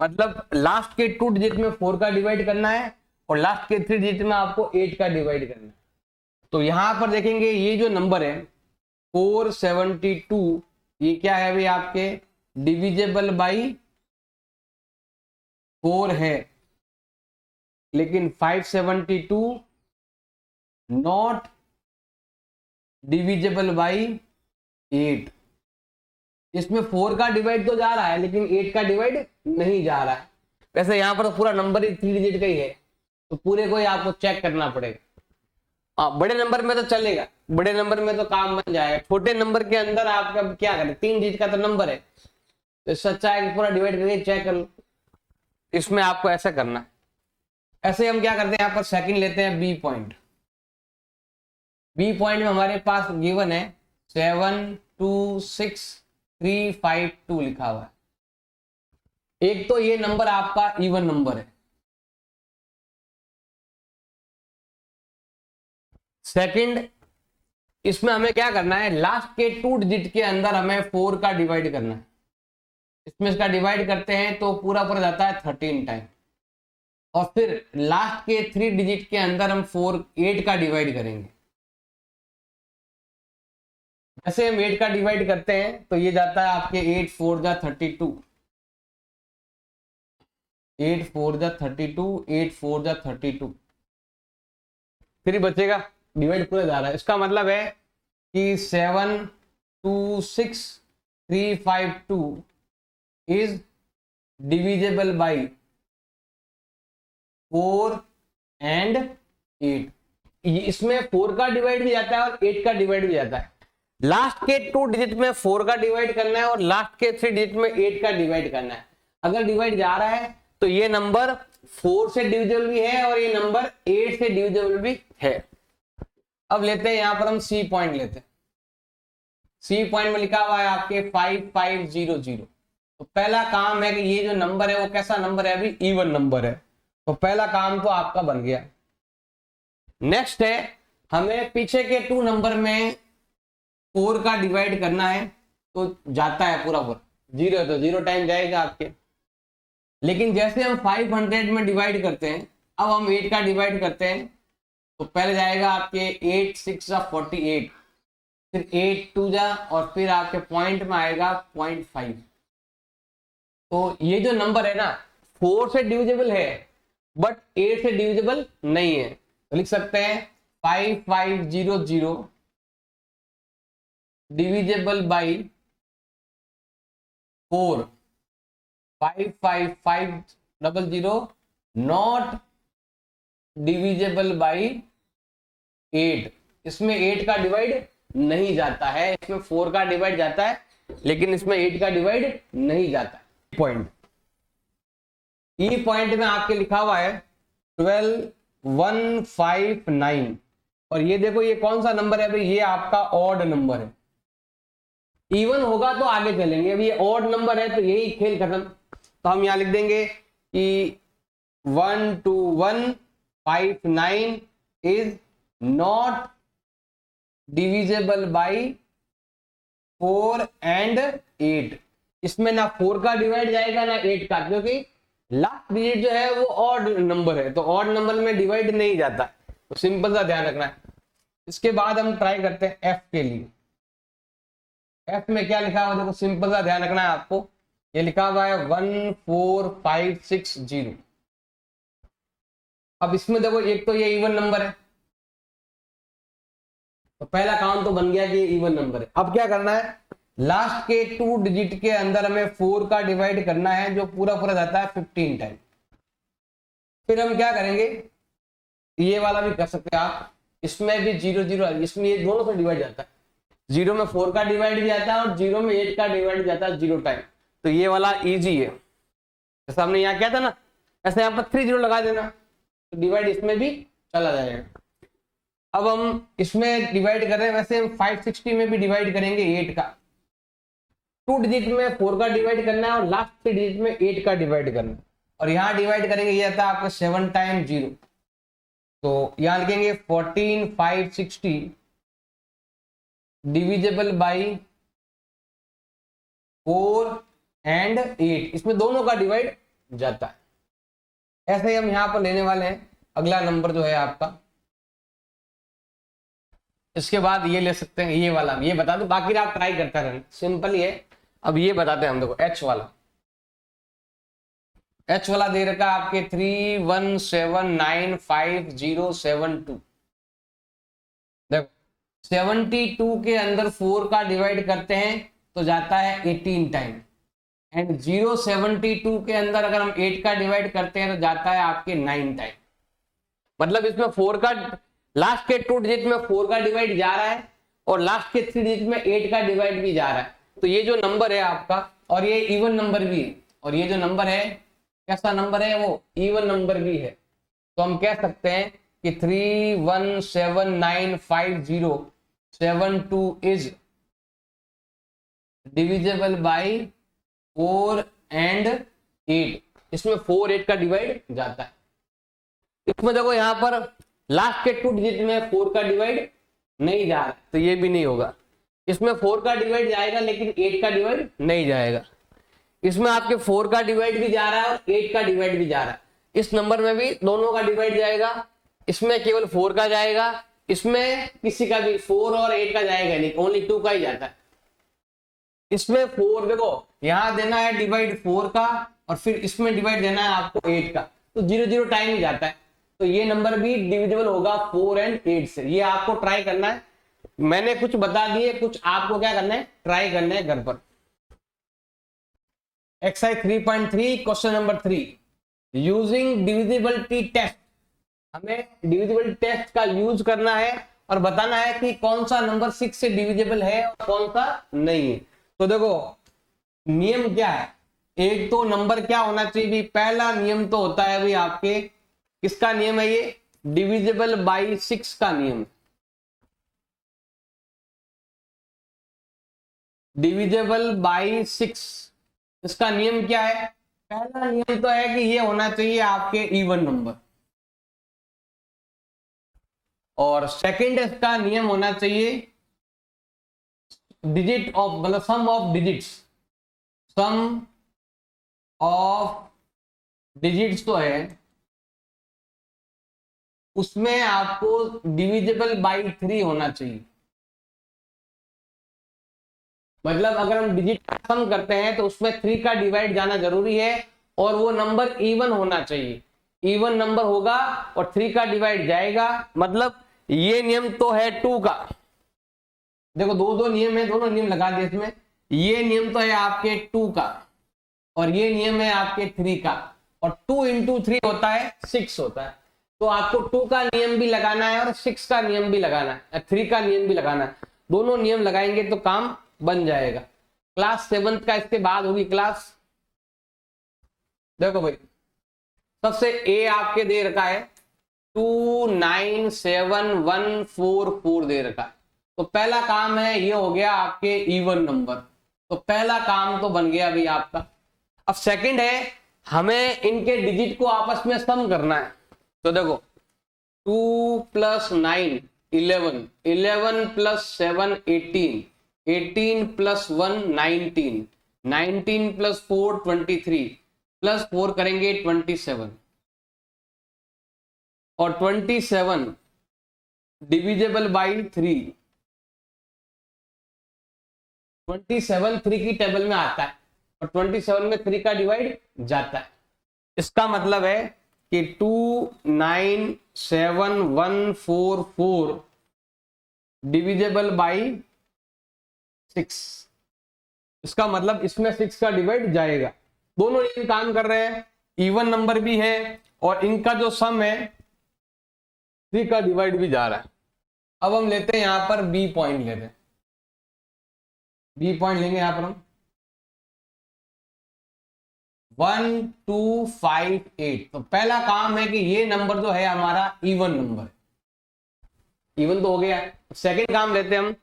मतलब लास्ट के 2 डिजिट में 4 का डिवाइड करना है और लास्ट के 3 डिजिट में आपको 8 का डिवाइड करना है। तो यहां पर देखेंगे ये जो नंबर है 472, ये क्या है अभी आपके, डिविजिबल बाई 4 है, लेकिन 572 नॉट डिविजिबल बाई 8। इसमें 4 का डिवाइड तो जा रहा है लेकिन 8 का डिवाइड नहीं जा रहा है। वैसे यहां पर तो पूरा नंबर ही 3 डिजिट का ही है, तो पूरे को ही आपको चेक करना पड़ेगा। बड़े नंबर में तो चलेगा, बड़े नंबर में तो काम बन जाएगा, छोटे नंबर के अंदर आपका क्या करें, 3 डिजिट का तो नंबर है, तो इससे अच्छा है कि पूरा डिवाइड करके चेक कर लो। इसमें आपको ऐसा करना है। ऐसे हम क्या करते हैं, यहाँ पर सेकंड लेते हैं बी पॉइंट। बी पॉइंट में हमारे पास गिवन है 726352 लिखा हुआ है। एक तो ये नंबर आपका इवन नंबर है, सेकंड इसमें हमें क्या करना है, लास्ट के 2 डिजिट के अंदर हमें 4 का डिवाइड करना है। इसमें इसका डिवाइड करते हैं तो पूरा पूरा जाता है 13 टाइम, और फिर लास्ट के 3 डिजिट के अंदर हम 8 का डिवाइड करेंगे। जैसे हम 8 का डिवाइड करते हैं तो ये जाता है आपके 8 4 जा 32, 8 4 जा 32, 8 4 जा 32, फिर बचेगा, डिवाइड पूरा जा रहा है। इसका मतलब है कि 7 2 6 3 5 2 इज डिविजिबल बाई 4 एंड 8। इसमें 4 का डिवाइड भी जाता है और 8 का डिवाइड भी जाता है। लास्ट के 2 डिजिट में 4 का डिवाइड करना है और लास्ट के 3 डिजिट में 8 का डिवाइड करना है। अगर डिवाइड जा रहा है तो ये नंबर 4 से डिविजिबल भी है और ये नंबर 8 से डिविजिबल भी है। अब लेते हैं यहां पर हम सी पॉइंट लेते हैं। सी पॉइंट में लिखा हुआ है आपके 5500। तो पहला काम है कि ये जो नंबर है वो कैसा नंबर है, अभी इवन नंबर है, तो पहला काम तो आपका बन गया। नेक्स्ट है हमें पीछे के 2 नंबर में 4 का डिवाइड करना है, तो जाता है पूरा पूरा 0, तो 0 टाइम जाएगा आपके। लेकिन जैसे हम 500 में डिवाइड करते हैं, अब हम 8 का डिवाइड करते हैं, तो पहले जाएगा आपके 8 6 जा 48, फिर 8 2 जा और फिर आपके पॉइंट में आएगा 0.5। तो ये जो नंबर है ना 4 से डिविजिबल है बट 8 से डिविजिबल नहीं है, तो लिख सकते हैं 5500 divisible by 4, 55500 not divisible by 8। इसमें 8 का डिवाइड नहीं जाता है, इसमें 4 का डिवाइड जाता है लेकिन इसमें 8 का डिवाइड नहीं जाता है। पॉइंट ई पॉइंट में आपके लिखा हुआ है 12159 और ये देखो ये कौन सा नंबर है भाई, ये आपका ऑड नंबर है। इवन होगा तो आगे चलेंगे, अभी ये ऑड नंबर है तो यही खेल खत्म। तो हम यहां लिख देंगे कि 12159 is not divisible by 4 and 8। इसमें ना 4 का डिवाइड जाएगा ना 8 का, क्योंकि लास्ट डिजिट जो है वो ऑड नंबर है, तो ऑड नंबर में डिवाइड नहीं जाता, तो सिंपल सा ध्यान रखना है। इसके बाद हम ट्राई करते हैं एफ के लिए। एफ में क्या लिखा हुआ देखो, सिंपल सा ध्यान रखना है आपको, ये लिखा हुआ है 14560। अब इसमें देखो एक तो ये इवन नंबर है, तो पहला काम तो बन गया कि ये इवन नंबर है। अब क्या करना है, लास्ट के 2 डिजिट के अंदर हमें 4 का डिवाइड करना है, जो पूरा पूरा जाता है 15 टाइम। फिर हम क्या करेंगे, ये वाला भी कर सकते हैं आप, इसमें भी 0 0, इसमें ये दोनों से डिवाइड जाता है, 0 में 4 का डिवाइड भी जाता है और 0 में 8 का डिवाइड जाता है 0 टाइम, तो ये वाला इजी है। जैसा हमने यहाँ किया था ना, ऐसे यहाँ पर 3 0 लगा देना, तो डिवाइड इसमें भी चला जाएगा। अब हम इसमें डिवाइड कर रहे हैं, वैसे हम 560 में भी डिवाइड करेंगे 8 का। 2 डिजिट में 4 का डिवाइड करना है और लास्ट 3 डिजिट में 8 का डिवाइड करना है, और यहाँ डिवाइड करेंगे, ये आता है आपका 7 टाइम 0, तो यहाँ लिखेंगे 14560 डिविजिबल बाई 4 एंड 8। इसमें दोनों का डिवाइड जाता है। ऐसे ही हम यहाँ पर लेने वाले हैं अगला नंबर जो है आपका। इसके बाद ये ले सकते हैं, ये वाला ये बता दो, बाकी आप ट्राई करते रहना, सिंपल ही है। अब ये बताते हैं हम, देखो एच वाला, एच वाला दे रखा आपके 31795072। देखो 72 के अंदर 4 का डिवाइड करते हैं तो जाता है 18 टाइम, एंड 072 के अंदर अगर हम 8 का डिवाइड करते हैं तो जाता है आपके 9 टाइम। मतलब इसमें 4 का लास्ट के 2 डिजिट में 4 का डिवाइड जा रहा है और लास्ट के 3 डिजिट में 8 का डिवाइड भी जा रहा है। तो ये जो नंबर है आपका, और ये इवन नंबर भी है, और ये जो नंबर है कैसा नंबर है, वो इवन नंबर भी है। तो हम कह सकते हैं कि 31795072 इज डिविजिबल बाई 4 एंड 8। इसमें 4 8 का डिवाइड जाता है। इसमें देखो यहाँ पर लास्ट के 2 डिजिट में 4 का डिवाइड नहीं जा रहा, तो ये भी नहीं होगा। इसमें 4 का डिवाइड जाएगा लेकिन 8 का डिवाइड नहीं जाएगा। इसमें आपके 4 का डिवाइड भी जा रहा है और 8 का डिवाइड भी जा रहा है। इस नंबर में भी दोनों का डिवाइड जाएगा, इसमें केवल 4 का जाएगा, इसमें किसी का भी 4 और 8 का जाएगा नहीं, ओनली 2 का ही जाता है। इसमें 4 देखो यहां देना है डिवाइड 4 का और फिर इसमें डिवाइड देना है आपको 8 का, तो 0 0 टाइम ही जाता है, तो ये नंबर भी डिविजिबल होगा 4 और 8 से। ये आपको ट्राई करना है, मैंने कुछ बता दिए, कुछ आपको क्या करना है, ट्राई करना है घर पर। Exercise 3.3 question number 3, using divisibility test, हमें डिविजिबिलिटी टेस्ट का यूज करना है और बताना है कि कौन सा नंबर 6 से डिविजिबल है और कौन सा नहीं है। तो देखो नियम क्या है, एक तो नंबर क्या होना चाहिए भी, पहला नियम तो होता है भाई आपके, किसका नियम है ये, डिविजिबल बाई 6 का नियम। डिविजिबल बाई 6 इसका नियम क्या है, पहला नियम तो है कि ये होना चाहिए आपके इवन नंबर, और सेकंड इसका नियम होना चाहिए डिजिट ऑफ, मतलब sum of digits, sum of digits तो है उसमें आपको डिविजिबल बाई 3 होना चाहिए। मतलब अगर हम डिजिट का सम करते हैं तो उसमें 3 का डिवाइड जाना जरूरी है और वो नंबर इवन होना चाहिए, इवन नंबर होगा और 3 का डिवाइड जाएगा, मतलब ये नियम तो है 2 का। देखो दो नियम है, दोनों नियम लगा दिए इसमें, ये नियम तो है आपके 2 का और ये नियम है आपके 3 का, और 2 इंटू 3 होता है 6 होता है, तो आपको 2 का नियम भी लगाना है और 6 का नियम भी लगाना है, 3 का नियम भी लगाना है, दोनों नियम लगाएंगे तो काम बन जाएगा। क्लास 7 का इसके बाद होगी क्लास। देखो भाई सबसे ए आपके दे रखा है 297144 दे रखा है, तो पहला काम है ये हो गया आपके इवन नंबर, तो पहला काम तो बन गया भाई आपका। अब सेकंड है हमें इनके डिजिट को आपस में सम करना है, तो देखो 2 + 9 11, 11 + 7 18, 18 + 1 19, 19 + 4 23, प्लस 4 करेंगे 27, और 27 डिविजिबल बाई 3, 27 3 की टेबल में आता है और 27 में 3 का डिवाइड जाता है। इसका मतलब है कि 297144 डिविजिबल बाई 6, इसका मतलब इसमें 6 का डिवाइड जाएगा। दोनों ये काम कर रहे हैं, इवन नंबर भी है और इनका जो सम है 3 का डिवाइड भी जा रहा है। अब हम लेते हैं यहां पर बी पॉइंट लेते हैं, बी पॉइंट लेंगे यहां पर हम 1 2 5 8, तो पहला काम है कि ये नंबर जो है हमारा इवन नंबर है, इवन तो हो गया। सेकंड काम लेते हैं हम,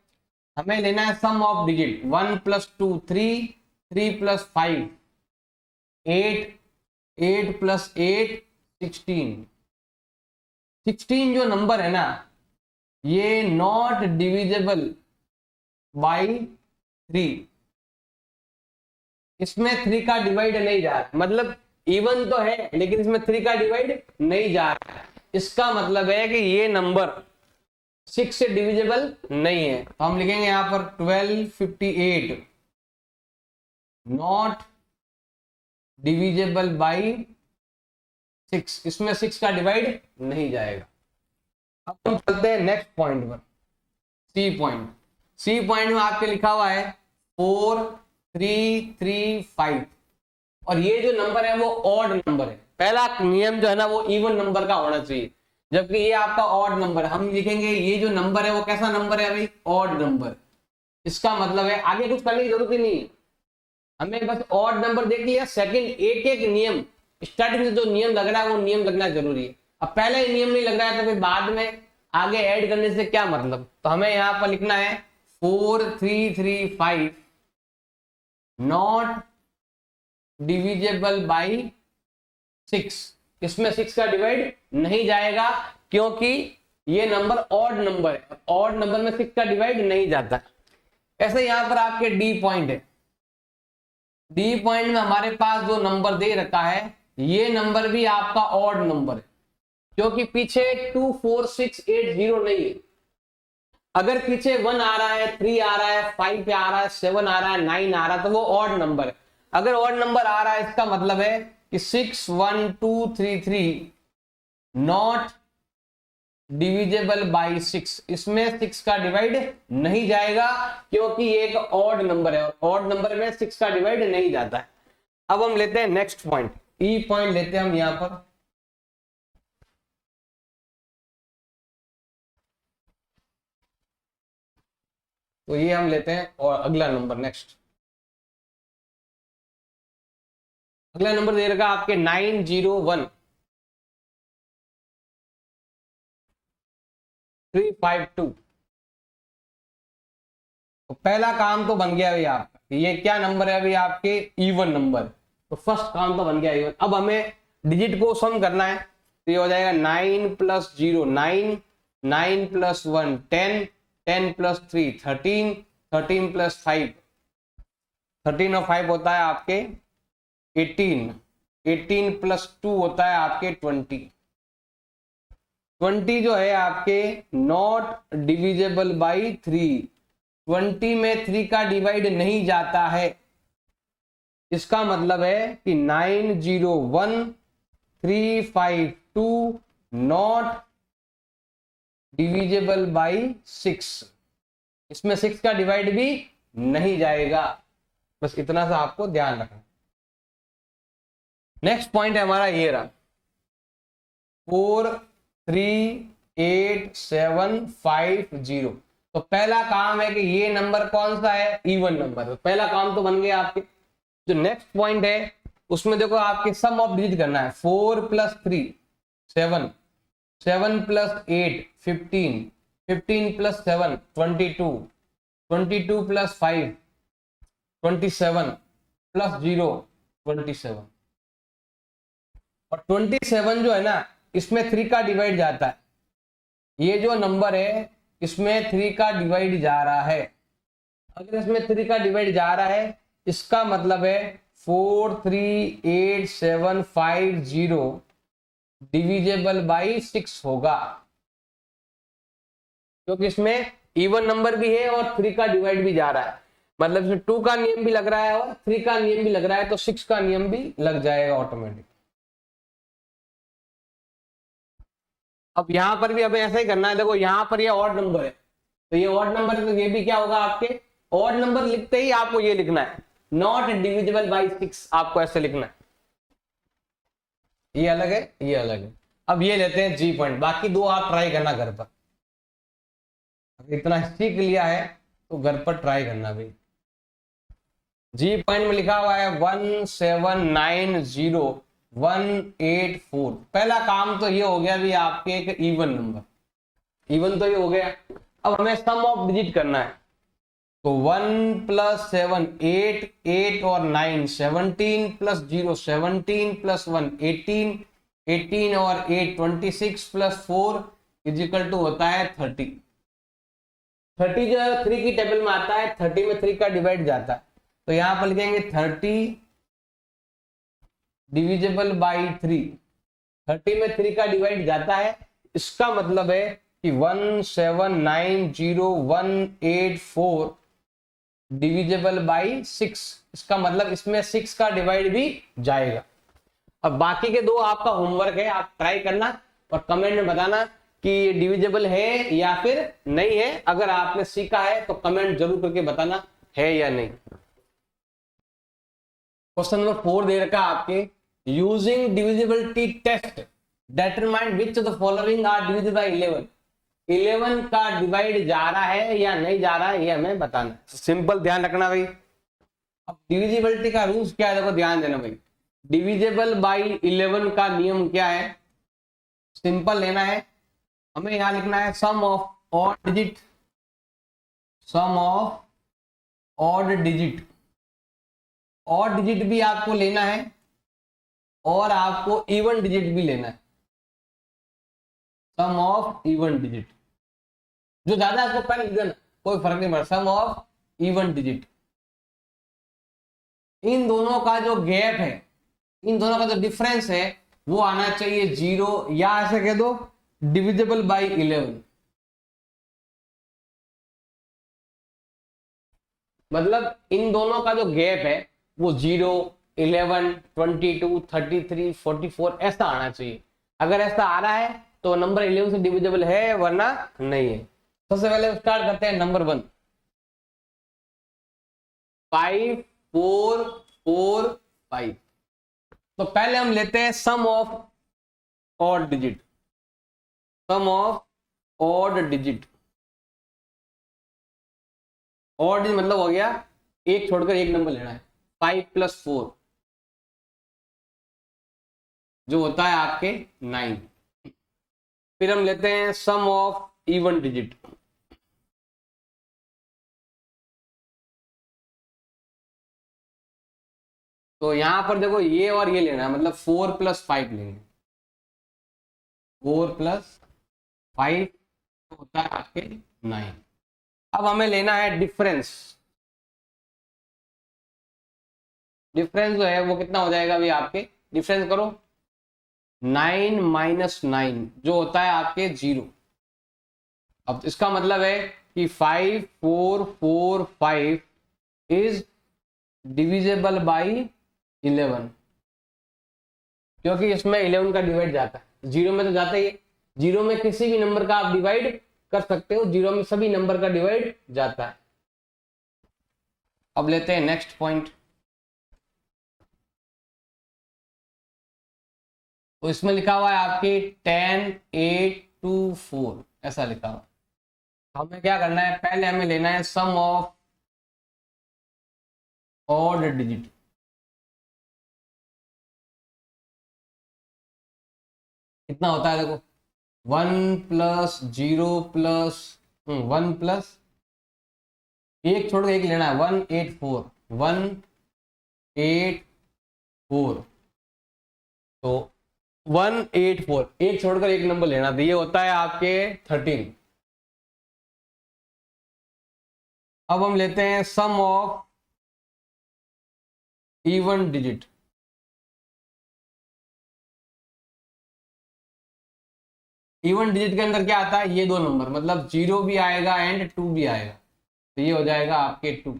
हमें लेना है सम ऑफ डिजिट, 1 + 2 3, 3 + 5 8, 8 + 8 16, 16 जो नंबर है ना ये नॉट डिविजिबल बाई 3, इसमें 3 का डिवाइड नहीं जा रहा, मतलब इवन तो है लेकिन इसमें 3 का डिवाइड नहीं जा रहा, इसका मतलब है कि ये नंबर 6 से डिविजिबल नहीं है। तो हम लिखेंगे यहां पर 1258 नॉट डिविजिबल बाई 6, इसमें 6 का डिवाइड नहीं जाएगा। अब हम चलते हैं नेक्स्ट पॉइंट पर, सी पॉइंट। सी पॉइंट में आपके लिखा हुआ है 4 3 3 5, और ये जो नंबर है वो ऑड नंबर है। पहला नियम जो है ना वो इवन नंबर का होना चाहिए, जबकि ये आपका ऑड नंबर है। हम लिखेंगे ये जो नंबर है वो कैसा नंबर है भाई, ऑड नंबर। इसका मतलब है आगे कुछ करने की जरूरत ही नहीं, हमें बस ऑड नंबर देख लिया। सेकंड एक एक नियम, स्टार्टिंग से जो नियम लग रहा है वो नियम लगना जरूरी है। अब पहले ही नियम नहीं लग रहा है तो फिर बाद में आगे ऐड करने से क्या मतलब। तो हमें यहां पर लिखना है 4 3 3 5 नॉट डिविजिबल बाई 6, इसमें 6 का डिवाइड नहीं जाएगा क्योंकि ये नंबर ऑड नंबर है, ऑड नंबर में 6 का डिवाइड नहीं जाता। ऐसे यहां पर आपके डी पॉइंट है, डी पॉइंट में हमारे पास जो नंबर दे रखा है ये नंबर भी आपका ऑड नंबर है क्योंकि पीछे 2 4 6 8 0 नहीं है। अगर पीछे 1 आ रहा है, 3 आ रहा है, 5 पे आ रहा है, 7 आ रहा है, 9 आ रहा है, तो वो ऑड नंबर है। अगर ऑड नंबर आ रहा है इसका मतलब है कि 6 1 2 3 3 नॉट डिविजेबल बाई 6, इसमें 6 का डिवाइड नहीं जाएगा क्योंकि ये एक ऑड नंबर है और ऑड नंबर में 6 का डिवाइड नहीं जाता है। अब हम लेते हैं नेक्स्ट पॉइंट, ई पॉइंट लेते हैं हम यहां पर। तो ये हम लेते हैं और अगला नंबर नेक्स्ट, अगला नंबर दे रखा आपके 901 352। तो पहला काम तो बन गया अभी आपका, ये क्या नंबर है अभी आपके इवन नंबर, तो फर्स्ट काम तो बन गया इवन। अब हमें डिजिट को सम करना है, तो ये हो जाएगा 9 प्लस 0 9, 9 प्लस 1 10, 10 प्लस 3 13, 13 प्लस 5 13 और 5 होता है आपके 18, 18 प्लस 2 होता है आपके 20, 20 जो है आपके नॉट डिविजेबल बाई 3, 20 में 3 का डिवाइड नहीं जाता है, इसका मतलब है कि 901352 नॉट डिविजेबल बाई 6, इसमें 6 का डिवाइड भी नहीं जाएगा। बस इतना सा आपको ध्यान रखना। नेक्स्ट पॉइंट है हमारा ये रहा 43850। तो पहला काम है कि ये नंबर कौन सा है, इवन नंबर, तो पहला काम तो बन गया आपके। जो नेक्स्ट पॉइंट है उसमें देखो आपके सम ऑफ डिजिट करना है, 4 plus 3 7, 7 plus 8 15, 15 plus 7 22, 22 plus 5 27 plus 0 27, और 27 जो है ना इसमें 3 का डिवाइड जाता है, ये जो नंबर है इसमें 3 का डिवाइड जा रहा है। अगर इसमें 3 का डिवाइड जा रहा है इसका मतलब है 43850 डिविजेबल बाई 6 होगा, क्योंकि इसमें इवन नंबर भी है और 3 का डिवाइड भी जा रहा है, मतलब इसमें 2 का नियम भी लग रहा है और 3 का नियम भी लग रहा है, तो 6 का नियम भी लग जाएगा ऑटोमेटिक। अब यहां पर भी हमें ऐसा ही करना है, देखो यहां पर ये ऑड नंबर है, तो ये ऑड नंबर है, तो ये भी क्या होगा आपके ऑड नंबर। लिखते ही आपको ये लिखना है नॉट डिविजिबल बाई 6, आपको ऐसे लिखना है, ये अलग है ये अलग है। अब ये लेते हैं जी पॉइंट, बाकी दो आप ट्राई करना घर पर, इतना सीख लिया है तो घर पर ट्राई करना भाई। जी पॉइंट में लिखा हुआ है 1790184। पहला काम तो ये हो गया भी आपके एक इवन नंबर, इवन तो ये हो गया। अब हमें सम ऑफ डिजिट करना है, तो 1 प्लस 7 8, 8 और 9 17 प्लस 0 17 प्लस 1 18, 18 और 8 26 प्लस 4 इजिकल टू होता है 30। 30 जो है 3 की टेबल में आता है, 30 में 3 का डिवाइड जाता है, तो यहां पर लिखेंगे 30 डिविजिबल बाई 3, 30 में 3 का डिवाइड जाता है, इसका मतलब है कि 1790184 डिविजिबल बाई 6, इसका मतलब इसमें 6 का डिवाइड भी जाएगा। अब बाकी के दो आपका होमवर्क है, आप ट्राई करना और कमेंट में बताना कि ये डिविजिबल है या फिर नहीं है। अगर आपने सीखा है तो कमेंट जरूर करके बताना है या नहीं। क्वेश्चन नंबर 4 दे रखा आपके, using divisibility test determine which of the following are divisible by 11। 11 का डिवाइड जा रहा है या नहीं जा रहा है ये हमें बताना है। सिंपल ध्यान रखना भाई। अब डिविजिबिलिटी का रूल्स क्या है, देखो ध्यान देना भाई। डिविजिबल बाई 11 का नियम क्या है, सिंपल लेना है, हमें यहां लिखना है sum of odd digit, sum of odd digit. Odd digit भी आपको लेना है और आपको इवन डिजिट भी लेना है, सम ऑफ इवन डिजिट। जो ज्यादा है आपको पहले लिख देना, कोई फर्क नहीं पड़ता, सम ऑफ इवन डिजिट। इन दोनों का जो गैप है, इन दोनों का जो डिफरेंस है वो आना चाहिए 0, या ऐसे कह दो डिविजिबल बाई 11। मतलब इन दोनों का जो गैप है वो 0, 11, 22, 33, 44 ऐसा आना चाहिए। अगर ऐसा आ रहा है तो नंबर 11 से डिविजिबल है, वरना नहीं है। सबसे पहले स्टार्ट करते हैं नंबर 1, 5 4 4 5। तो पहले हम लेते हैं sum of odd digit, sum of odd digit. Odd digit मतलब हो गया एक छोड़कर एक नंबर लेना है। 5 + 4 जो होता है आपके 9। फिर हम लेते हैं सम ऑफ इवन डिजिट, तो यहां पर देखो ये और ये लेना है, मतलब 4 + 5 लेंगे। 4 + 5 होता है आपके 9। अब हमें लेना है डिफरेंस। डिफरेंस जो है वो कितना हो जाएगा अभी आपके, डिफरेंस करो 9 - 9 जो होता है आपके 0। अब इसका मतलब है कि 5 4 4 5 इज डिविजिबल बाई 11, क्योंकि इसमें 11 का डिवाइड जाता है, 0 में तो जाता ही है। 0 में किसी भी नंबर का आप डिवाइड कर सकते हो, 0 में सभी नंबर का डिवाइड जाता है। अब लेते हैं नेक्स्ट पॉइंट। तो इसमें लिखा हुआ है आपके 10 8 2 4 ऐसा लिखा हुआ। हमें क्या करना है, पहले हमें लेना है सम ऑफ ऑड डिजिट। कितना होता है देखो, 1 + 0 + 1 प्लस एक छोड़ के एक लेना है, 184 184। तो 184 एक छोड़कर एक नंबर लेना, तो ये होता है आपके 13। अब हम लेते हैं sum of even digit. Even digit के अंदर क्या आता है, ये दो नंबर, मतलब 0 भी आएगा एंड 2 भी आएगा, तो ये हो जाएगा आपके 2।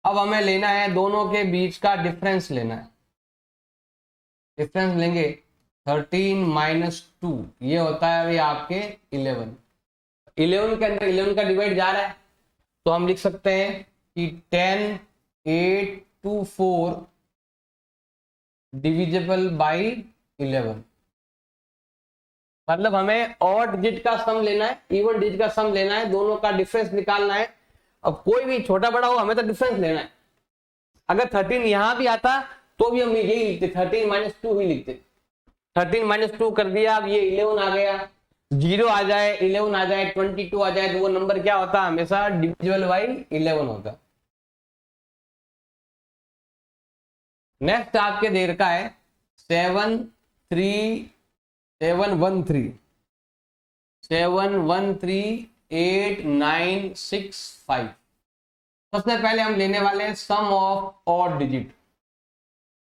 अब हमें लेना है दोनों के बीच का डिफरेंस लेना है। डिफरेंस लेंगे 13 - 2 ये होता है अभी आपके 11। 11 के अंदर 11 का डिवाइड जा रहा है, तो हम लिख सकते हैं कि 10 8 2 4 डिविजिबल बाई 11। मतलब हमें ऑड डिजिट का सम लेना है, इवन डिजिट का सम लेना है, दोनों का डिफरेंस निकालना है। अब कोई भी छोटा बड़ा हो, हमें तो डिफरेंस लेना है। अगर 13 यहां भी आता तो भी हम यही लिखते, 13 - 2 ही लिखते। 13 - 2 कर दिया, अब ये 11 आ गया, 0 आ जाए, 11 आ जाए, 22 आ जाए, तो वो नंबर क्या होता है, हमेशा डिविजिबल बाई 11 होता। नेक्स्ट आपके देर का है 7 3 7 1 3 7 1 3 8 9 6 5। सबसे पहले हम लेने वाले हैं sum of odd digit,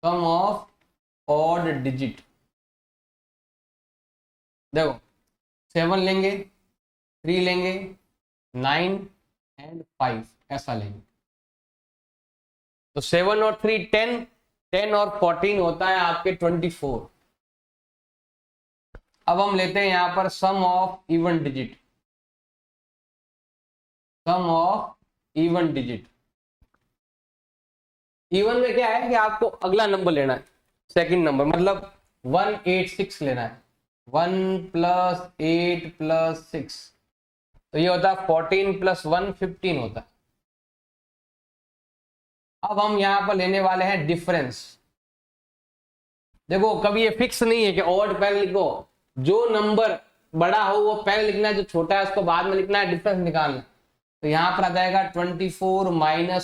sum of odd digit. देखो 7 लेंगे, 3 लेंगे, 9 एंड 5 ऐसा लेंगे, तो 7 और 3 10, 10 और 14 होता है आपके 24। अब हम लेते हैं यहां पर sum of even digit, sum of even digit. Even में क्या है कि आपको अगला नंबर लेना है, सेकंड नंबर, मतलब 186 लेना है। 1 + 8 + 6 तो ये होता है 14 + 1 15 होता है। अब हम यहां पर लेने वाले हैं डिफरेंस। देखो कभी ये फिक्स नहीं है कि ऑड पहले लिखो, जो नंबर बड़ा हो वो पहले लिखना है, जो छोटा है उसको बाद में लिखना है, डिफरेंस निकालना। तो यहां पर आ जाएगा 24 -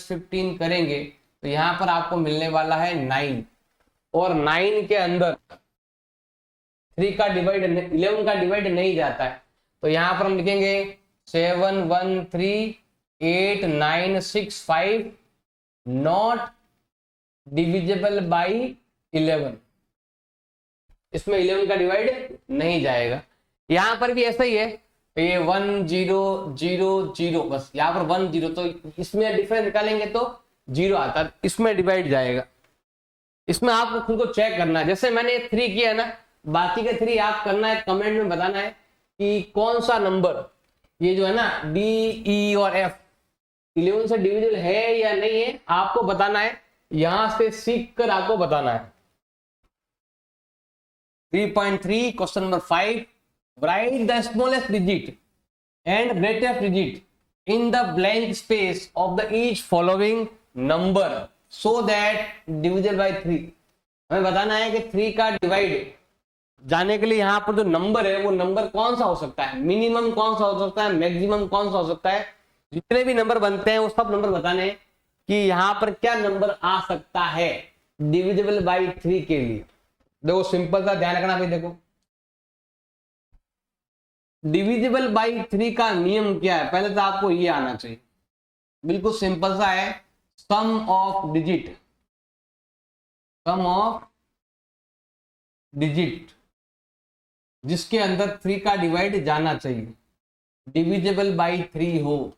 15 करेंगे, तो यहां पर आपको मिलने वाला है 9, और 9 के अंदर 3 का डिवाइड 11 का डिवाइड नहीं जाता है, तो यहां पर हम लिखेंगे 7 1 3 8 9 6 5 नॉट डिविजिबल बाई 11। इसमें 11 का डिवाइड नहीं जाएगा। यहां पर भी ऐसा ही है, तो ये 1 0 0 0, बस यहाँ पर 1 0, तो इसमें डिफरेंस निकालेंगे तो 0 आता है, इसमें डिवाइड जाएगा। इसमें आपको खुद को चेक करना है, जैसे मैंने 3 किया है ना, बाकी के 3 आप करना है, कमेंट में बताना है कि कौन सा नंबर ये जो है ना डी ई और एफ 11 से डिविजिबल है या नहीं है, आपको बताना है, यहां से सीख कर आपको बताना है। 3.3 question number 5, write the smallest digit and greatest digit in the blank space of the each following number so that divisible by 3। हमें बताना है कि 3 का डिवाइड जाने के लिए यहाँ पर जो नंबर है वो नंबर कौन सा हो सकता है, मिनिमम कौन सा हो सकता है, मैक्सिमम कौन सा हो सकता है, जितने भी नंबर बनते हैं वो सब नंबर बताने हैं कि यहाँ पर क्या नंबर आ सकता है डिविजिबल बाई 3 के लिए। देखो सिंपल सा ध्यान रखना भाई, देखो डिविजिबल बाई 3 का नियम क्या है, पहले तो आपको ये आना चाहिए, बिल्कुल सिंपल सा है, sum of digit, sum of digit जिसके अंदर 3 का डिवाइड जाना चाहिए, डिविजिबल बाई 3 हो।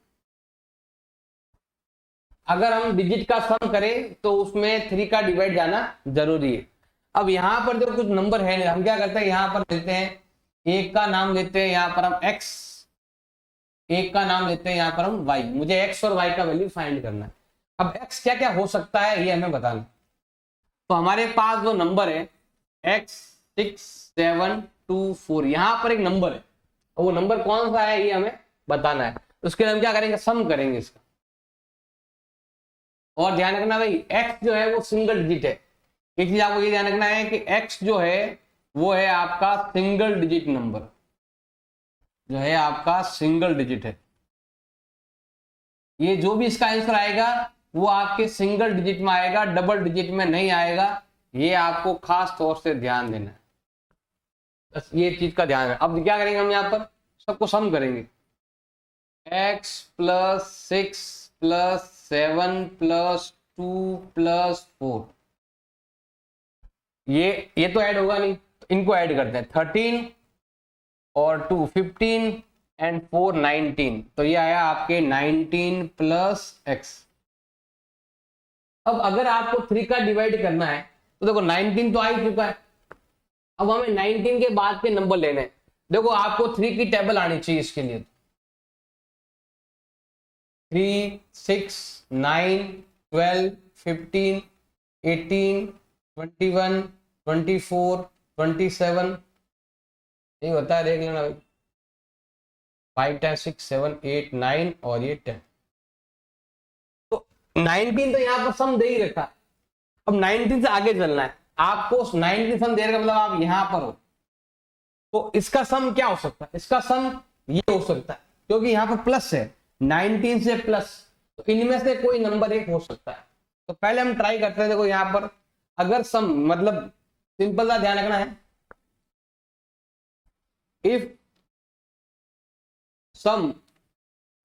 अगर हम डिजिट का सम करें तो उसमें 3 का डिवाइड जाना जरूरी है। अब यहां पर जो कुछ नंबर है हम क्या करते हैं, यहां पर लेते हैं, एक का नाम लेते हैं यहां पर हम x, एक का नाम लेते हैं यहां पर हम y। मुझे x और y का वैल्यू फाइंड करना है। अब x क्या क्या हो सकता है ये हमें बताना। तो हमारे पास जो नंबर है x 6 7 2 4, यहां पर एक नंबर है, वो नंबर कौन सा है ये हमें बताना है। उसके लिए हम क्या करेंगे, सम करेंगे इसका। और ध्यान रखना भाई x जो है वो सिंगल डिजिट है, एक चीज आपको ये ध्यान रखना है कि x जो है वो है आपका सिंगल डिजिट नंबर, जो है आपका सिंगल डिजिट है। ये जो भी इसका आंसर आएगा वो आपके सिंगल डिजिट में आएगा, डबल डिजिट में नहीं आएगा, ये आपको खास तौर से ध्यान देना है, बस ये चीज का ध्यान है। अब क्या करेंगे हम यहाँ पर सबको सम करेंगे, x plus 6 plus 7 plus 2 plus 4, ये तो ऐड होगा नहीं, तो इनको ऐड करते हैं, 13 और 2 15 एंड 4 19, तो ये आया आपके 19 प्लस x। अब अगर आपको 3 का डिवाइड करना है तो देखो 19 तो आ ही चुका है, अब हमें 19 के बाद के नंबर लेने हैं। देखो आपको 3 की टेबल आनी चाहिए इसके लिए, 3 6 9 12 15 18 21 24 27, ये होता है, देख लेना भाई, 5 10 6 7 8 9 और ये 10। तो 19 तो यहाँ पर सम दे ही रखा, अब 19 से आगे चलना है आपको, 19 सम दे रखा मतलब आप यहां पर हो, तो इसका सम क्या हो सकता है, इसका सम ये हो सकता है, क्योंकि यहाँ पर प्लस है, 19 से प्लस, तो इनमें से कोई नंबर एक हो सकता है। तो पहले हम ट्राई करते हैं, देखो यहाँ पर अगर सम, मतलब सिंपल सा ध्यान रखना है, इफ सम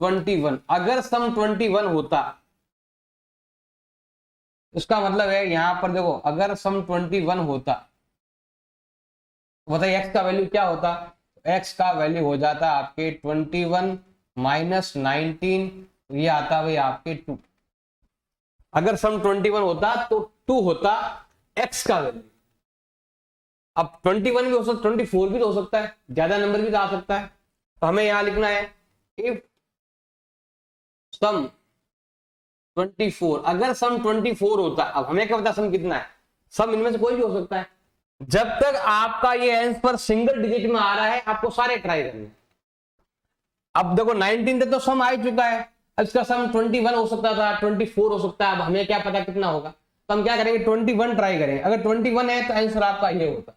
21, अगर सम 21 होता, उसका मतलब है यहां पर देखो अगर सम 21 होता, बताइए x का वैल्यू क्या होता, x का वैल्यू हो जाता आपके 21 माइनस 19, ये आता भाई आपके 2। अगर सम 21 होता तो 2 होता x का वैल्यू। अब 21 भी हो सकता, 24 भी तो हो सकता है, ज्यादा नंबर भी तो आ सकता है, तो हमें यहां लिखना है इफ सम 24, अगर सम 24 होता, अब हमें क्या पता सम कितना है, सम इनमें से कोई भी हो सकता है। जब तक आपका ये आंसर सिंगल डिजिट में आ रहा है आपको सारे ट्राई करने। अब देखो 19 तक तो सम आ चुका है, इसका सम 21 हो सकता था, 24 हो सकता है, अब हमें क्या पता कितना होगा, तो हम क्या करेंगे 21 ट्राई करेंगे। अगर 21 है तो आंसर आपका ये होता,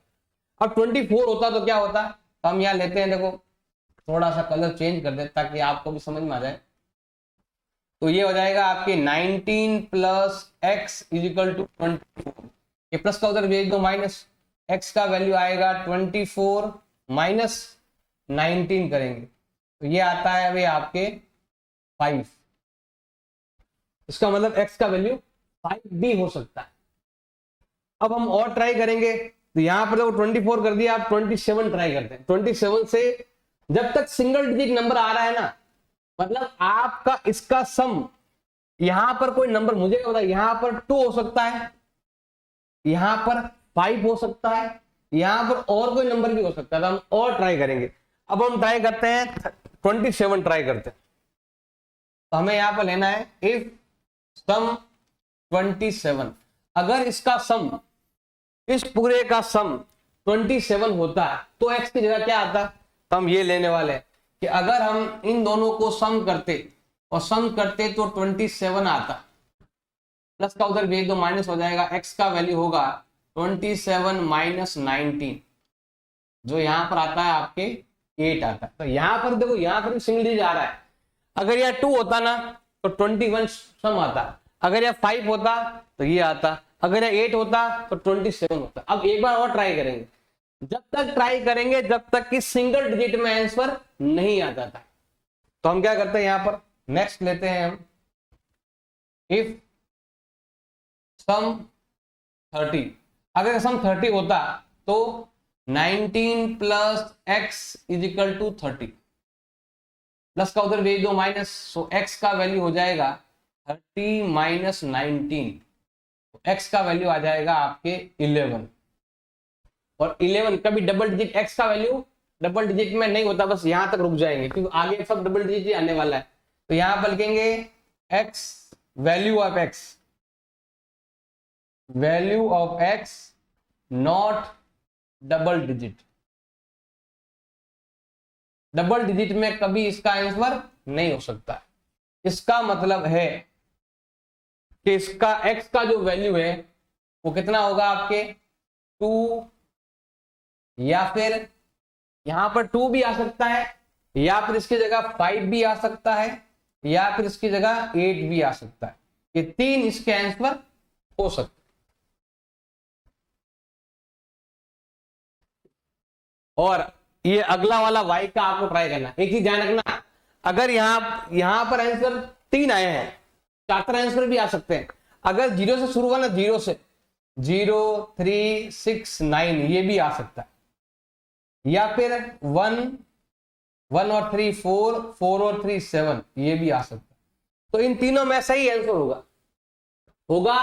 अब 24 होता तो क्या होता, तो हम यहाँ लेते हैं, देखो थोड़ा सा कलर चेंज कर दे ताकि आपको भी समझ में आ जाए। तो ये हो जाएगा आपके 19 plus x is equal to 24, ये प्लस का उधर भेज दो माइनस, x का वैल्यू आएगा 24 माइनस 19 करेंगे तो ये आता है भाई आपके 5। इसका मतलब x का वैल्यू 5 भी हो सकता है। अब हम और ट्राई करेंगे, तो यहां पर 24 कर दिया, आप 27 ट्राई करते हैं, 27 से जब तक सिंगल डिजिट नंबर आ रहा है ना, मतलब आपका इसका सम, यहां पर कोई नंबर मुझे क्या पता, यहां पर 2 हो सकता है, यहां पर 5 हो सकता है, यहां पर और कोई नंबर भी हो सकता है, तो हम और ट्राई करेंगे। अब हम ट्राई करते हैं 27 ट्राई करते हैं। तो हमें यहां पर लेना है इफ सम 27, अगर इसका सम, इस पूरे का सम 27 होता है तो x की जगह क्या आता है, तो हम ये लेने वाले हैं कि अगर हम इन दोनों को सम करते और सम करते तो 27 आता, प्लस का उधर भेज दो माइनस हो जाएगा, x का वैल्यू होगा 27 माइनस 19, जो यहां पर आता है आपके 8 आता है। तो यहां पर देखो, यहां पर भी सिंगल डिजिट आ रहा है, अगर यह 2 होता ना तो 21 सम आता, अगर यह 5 होता तो ये आता, अगर यह 8 होता तो 27 होता। अब एक बार और ट्राई करेंगे, जब तक ट्राई करेंगे जब तक कि सिंगल डिजिट में आंसर नहीं आ जाता। तो हम क्या करते हैं, यहां पर नेक्स्ट लेते हैं हम, इफ सम 30, अगर सम 30 होता तो 19 plus x is equal to 30, plus का उधर भेज दो माइनस, सो एक्स का वैल्यू हो जाएगा 30 माइनस 19, एक्स का वैल्यू आ जाएगा आपके 11। और 11 कभी डबल डिजिट एक्स का वैल्यू डबल डिजिट में नहीं होता, बस यहां तक रुक जाएंगे क्योंकि आगे सब डबल डिजिट ही आने वाला है। तो यहां पर लिखेंगे x, value of x, value of x not double digit, double digit में कभी इसका आंसर नहीं हो सकता। इसका मतलब है कि इसका x का जो वैल्यू है वो कितना होगा आपके 2, या फिर यहां पर 2 भी आ सकता है, या फिर इसकी जगह 5 भी आ सकता है, या फिर इसकी जगह 8 भी आ सकता है। ये 3 इसके आंसर हो सकते। और ये अगला वाला y का आपको ट्राई करना, एक चीज ध्यान रखना, अगर यहां पर आंसर 3 आए हैं, 4 आंसर भी आ सकते हैं। अगर 0 से शुरू हुआ ना, 0 से 0 3 6 9 ये भी आ सकता है, या फिर 1 1 और 3 4 4 और 3 7 ये भी आ सकता है। तो इन तीनों में सही आंसर होगा, होगा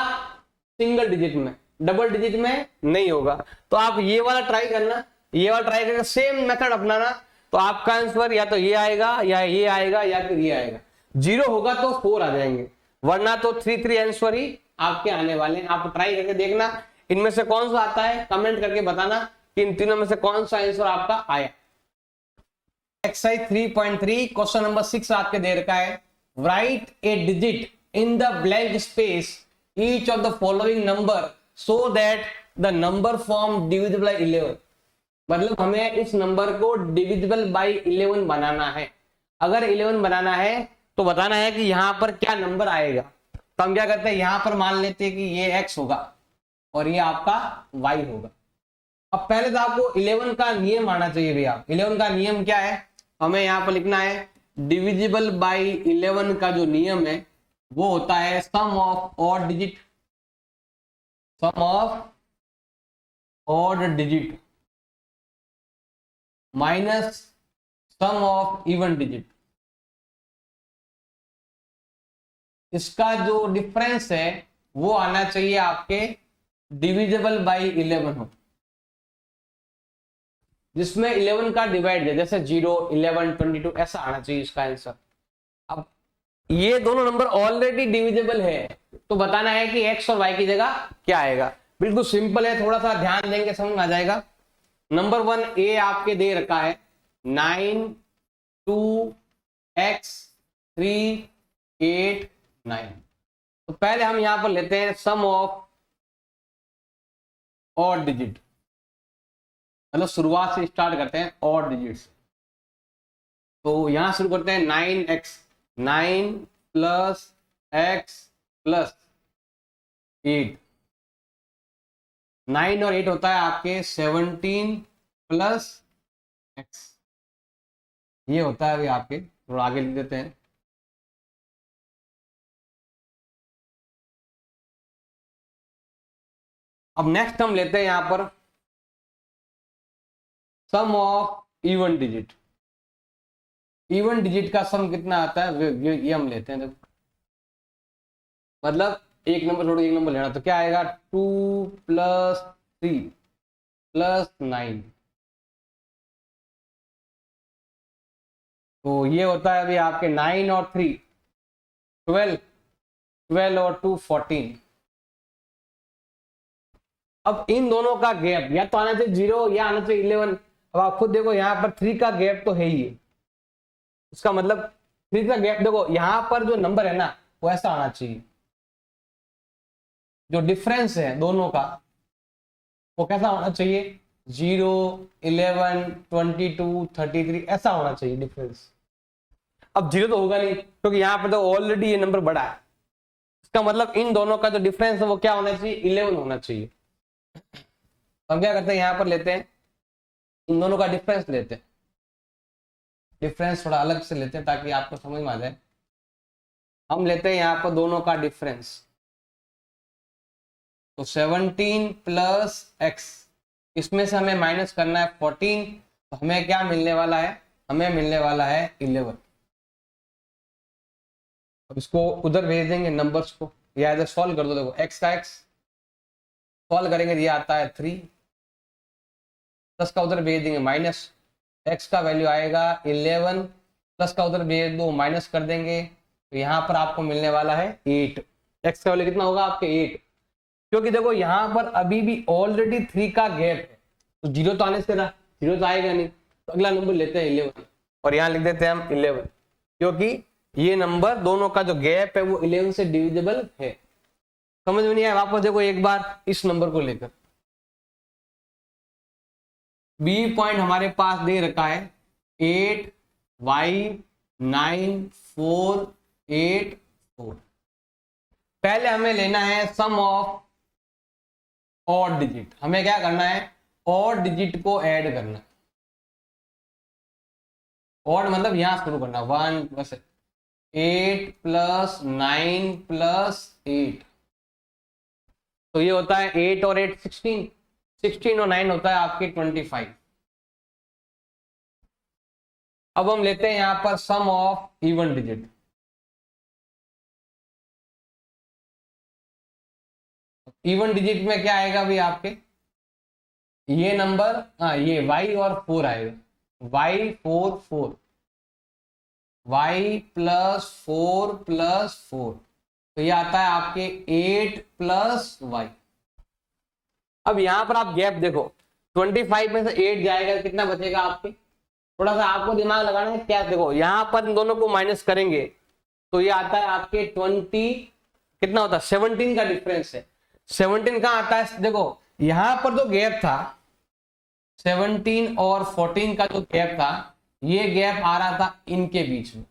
सिंगल डिजिट में, डबल डिजिट में नहीं होगा। तो आप ये वाला ट्राई करना, ये वाला ट्राई करके सेम मेथड अपनाना, तो आपका आंसर या तो ये आएगा या ये आएगा या फिर ये आएगा। 0 होगा तो 4 आ जाएंगे, वरना तो 3 आंसर ही आपके आने वाले हैं। आप ट्राई करके देखना इनमें से कौन सा आता है, कमेंट करके बताना कि इन तीनों में से कौन सा आंसर आपका आया। एक्सरसाइज 3.3 क्वेश्चन नंबर 6 आपके दे रखा है, right A digit in the blank space each of the following number so that the number form divisible by 11। मतलब हमें इस नंबर को डिविजिबल बाय 11 बनाना है। अगर 11 बनाना है तो बताना है कि यहां पर क्या नंबर आएगा। तो हम क्या करते हैं, यहां पर मान लेते हैं कि ये x होगा और ये आपका y होगा। अब पहले तो आपको 11 का नियम आना चाहिए भैया। 11 का नियम क्या है, हमें यहां पर लिखना है डिविजिबल बाय 11 का जो नियम है वो होता है sum of odd digit, sum of odd digit minus sum of even digit. इसका जो डिफरेंस है वो आना चाहिए आपके डिविजिबल बाय 11 हो, जिसमें 11 का डिवाइड है, जैसे 0 11 22 ऐसा आना चाहिए इसका आंसर। अब ये दोनों नंबर ऑलरेडी डिविजिबल है तो बताना है कि x और y की जगह क्या आएगा। बिल्कुल सिंपल है, थोड़ा सा ध्यान देंगे समझ में आ जाएगा। नंबर 1 ए आपके दे रखा है 9 2 x 3 8 9। तो पहले हम यहां पर लेते हैं सम ऑफ ऑड डिजिट, मतलब शुरुआत से स्टार्ट करते हैं ऑड डिजिट से। तो यहां शुरू करते हैं 9x, 9 प्लस x प्लस 8, 9 और 8 होता है आपके 17 प्लस x, ये होता है अभी आपके। थोड़ा आगे लिख देते हैं, अब नेक्स्ट हम लेते हैं यहां पर sum of even digit. Even digit का सम कितना आता है ये हम लेते हैं। देखो मतलब एक नंबर छोड़ के एक नंबर लेना, तो क्या आएगा 2 + 3 + 9, तो ये होता है अभी आपके 9 और 3 12, 12 और 2 14। अब इन दोनों का गैप या तो आना चाहिए 0 या आना चाहिए 11। अब आप खुद देखो यहाँ पर 3 का गैप तो है ही है, इसका मतलब 3 का गैप देखो यहाँ पर जो नंबर है ना वो ऐसा आना चाहिए, जो डिफरेंस है दोनों का वो कैसा होना चाहिए 0 11 22 33 ऐसा होना चाहिए डिफरेंस। अब 0 तो होगा नहीं क्योंकि यहाँ पर तो ऑलरेडी ये नंबर बड़ा है, इसका मतलब इन दोनों का जो डिफरेंस है वो क्या होना चाहिए 11 होना चाहिए। हम क्या करते हैं यहाँ पर लेते हैं इन दोनों का डिफरेंस लेते हैं, डिफरेंस थोड़ा अलग से लेते हैं ताकि आपको समझ में आ जाए। हम लेते हैं यहाँ पर दोनों का डिफरेंस, तो 17 + x, इसमें से हमें माइनस करना है 14, तो हमें क्या मिलने वाला है, हमें मिलने वाला है 11। अब इसको उधर भेज देंगे नंबर्स को, या इधर सॉल्व कर दो। देखो x का x सॉल्व करेंगे ये आता है 3, प्लस का उधर भेज देंगे माइनस, x का वैल्यू आएगा 11, प्लस का उधर भेज दो माइनस कर देंगे, तो यहाँ पर आपको मिलने वाला है 8। x का वैल्यू कितना होगा आपके 8, क्योंकि देखो यहाँ पर अभी भी ऑलरेडी 3 का गैप है, तो 0 तो आने से रहा, 0 तो आएगा नहीं, तो अगला नंबर लेते हैं 11 और यहाँ लिख देते हैं हम 11, क्योंकि ये नंबर दोनों का जो गैप है वो 11 से डिविजिबल है। समझ में नहीं आया, वापस देखो एक बार इस नंबर को लेकर, बी पॉइंट हमारे पास दे रखा है 8 5 9 4 8 4। पहले हमें लेना है सम ऑफ ऑड डिजिट, हमें क्या करना है ऑड डिजिट को ऐड करना, ऑड मतलब यहां शुरू करना 1 + 8 + 9 + 8, तो ये होता है 8 और 8 16, 16 और 9 होता है आपके 25। अब हम लेते हैं यहां पर sum of even digit, even digit में क्या आएगा भाई आपके ये नंबर, हाँ ये y और 4 आएगा, y 4 4, y + 4 + 4, तो ये आता है आपके 8 + y। अब यहां पर आप गैप देखो 25 में से 8 जाएगा कितना बचेगा आपके, थोड़ा सा आपको दिमाग लगाना है क्या, देखो यहां पर इन दोनों को माइनस करेंगे तो ये आता है आपके 20, कितना होता है 17 का डिफरेंस है। 17 कहां आता है, देखो यहां पर जो गैप था 17 और 14 का जो गैप था, ये गैप आ रहा था इनके बीच में।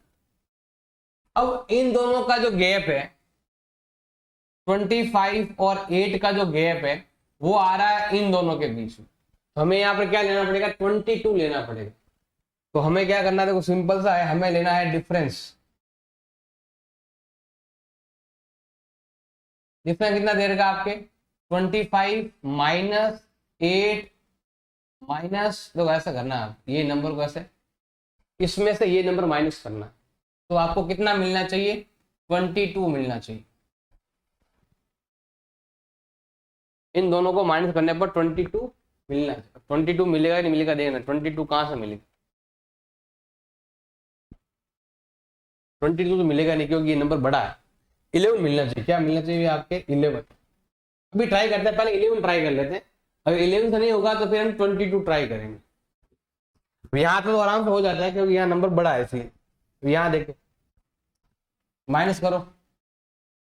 अब इन दोनों का जो गैप है 25 और 8 का जो गैप है वो आ रहा है इन दोनों के बीच में, तो हमें यहाँ पर क्या लेना पड़ेगा 22 लेना पड़ेगा। तो हमें क्या करना है, देखो सिंपल सा है, हमें लेना है डिफरेंस, डिफरेंस कितना दे रखा आपके 25 - 8 माइनस, देखो ऐसा करना है ये नंबर को ऐसे, इसमें से ये नंबर माइनस करना, तो आपको कितना मिलना चाहिए 22 मिलना चाहिए। इन दोनों को माइनस करने पर 22 मिलना, 22 मिलेगा नहीं मिलेगा देखना, 22 कहां से मिलेगा, 22 तो मिलेगा नहीं क्योंकि ये नंबर बड़ा है, 11 मिलना चाहिए। क्या मिलना चाहिए आपके 11, अभी ट्राई करते हैं, पहले 11 ट्राई कर लेते हैं, अगर 11 से नहीं होगा तो फिर हम 22 ट्राई करेंगे। यहाँ तो आराम से हो जाता है क्योंकि यहाँ नंबर बड़ा है, इसलिए यहाँ देखे माइनस करो,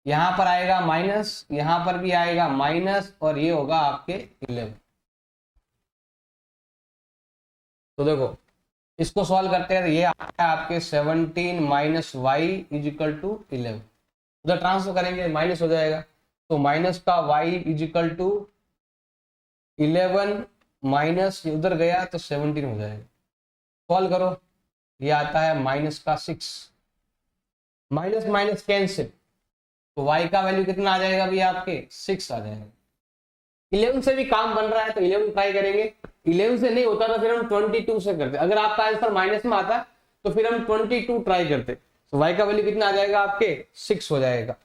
यहां पर आएगा माइनस, यहां पर भी आएगा माइनस, और ये होगा आपके 11। तो देखो इसको सॉल्व करते हैं, ये आता है आपके 17 - y = 11, उधर ट्रांसफर करेंगे माइनस हो जाएगा, तो माइनस का y = 11 माइनस उधर गया तो 17 हो जाएगा, सॉल्व करो ये आता है -6, माइनस माइनस कैंसिल, तो y का वैल्यू कितना आ जाएगा भी आपके 6 आ जाएगा। 11 से भी काम बन रहा है तो 11 ट्राई करेंगे, 11 से नहीं होता तो फिर हम 22 से करते। अगर आपका आंसर माइनस में आता तो फिर हम 22 ट्राई करते, तो y का वैल्यू कितना आ जाएगा आपके 6 हो जाएगा।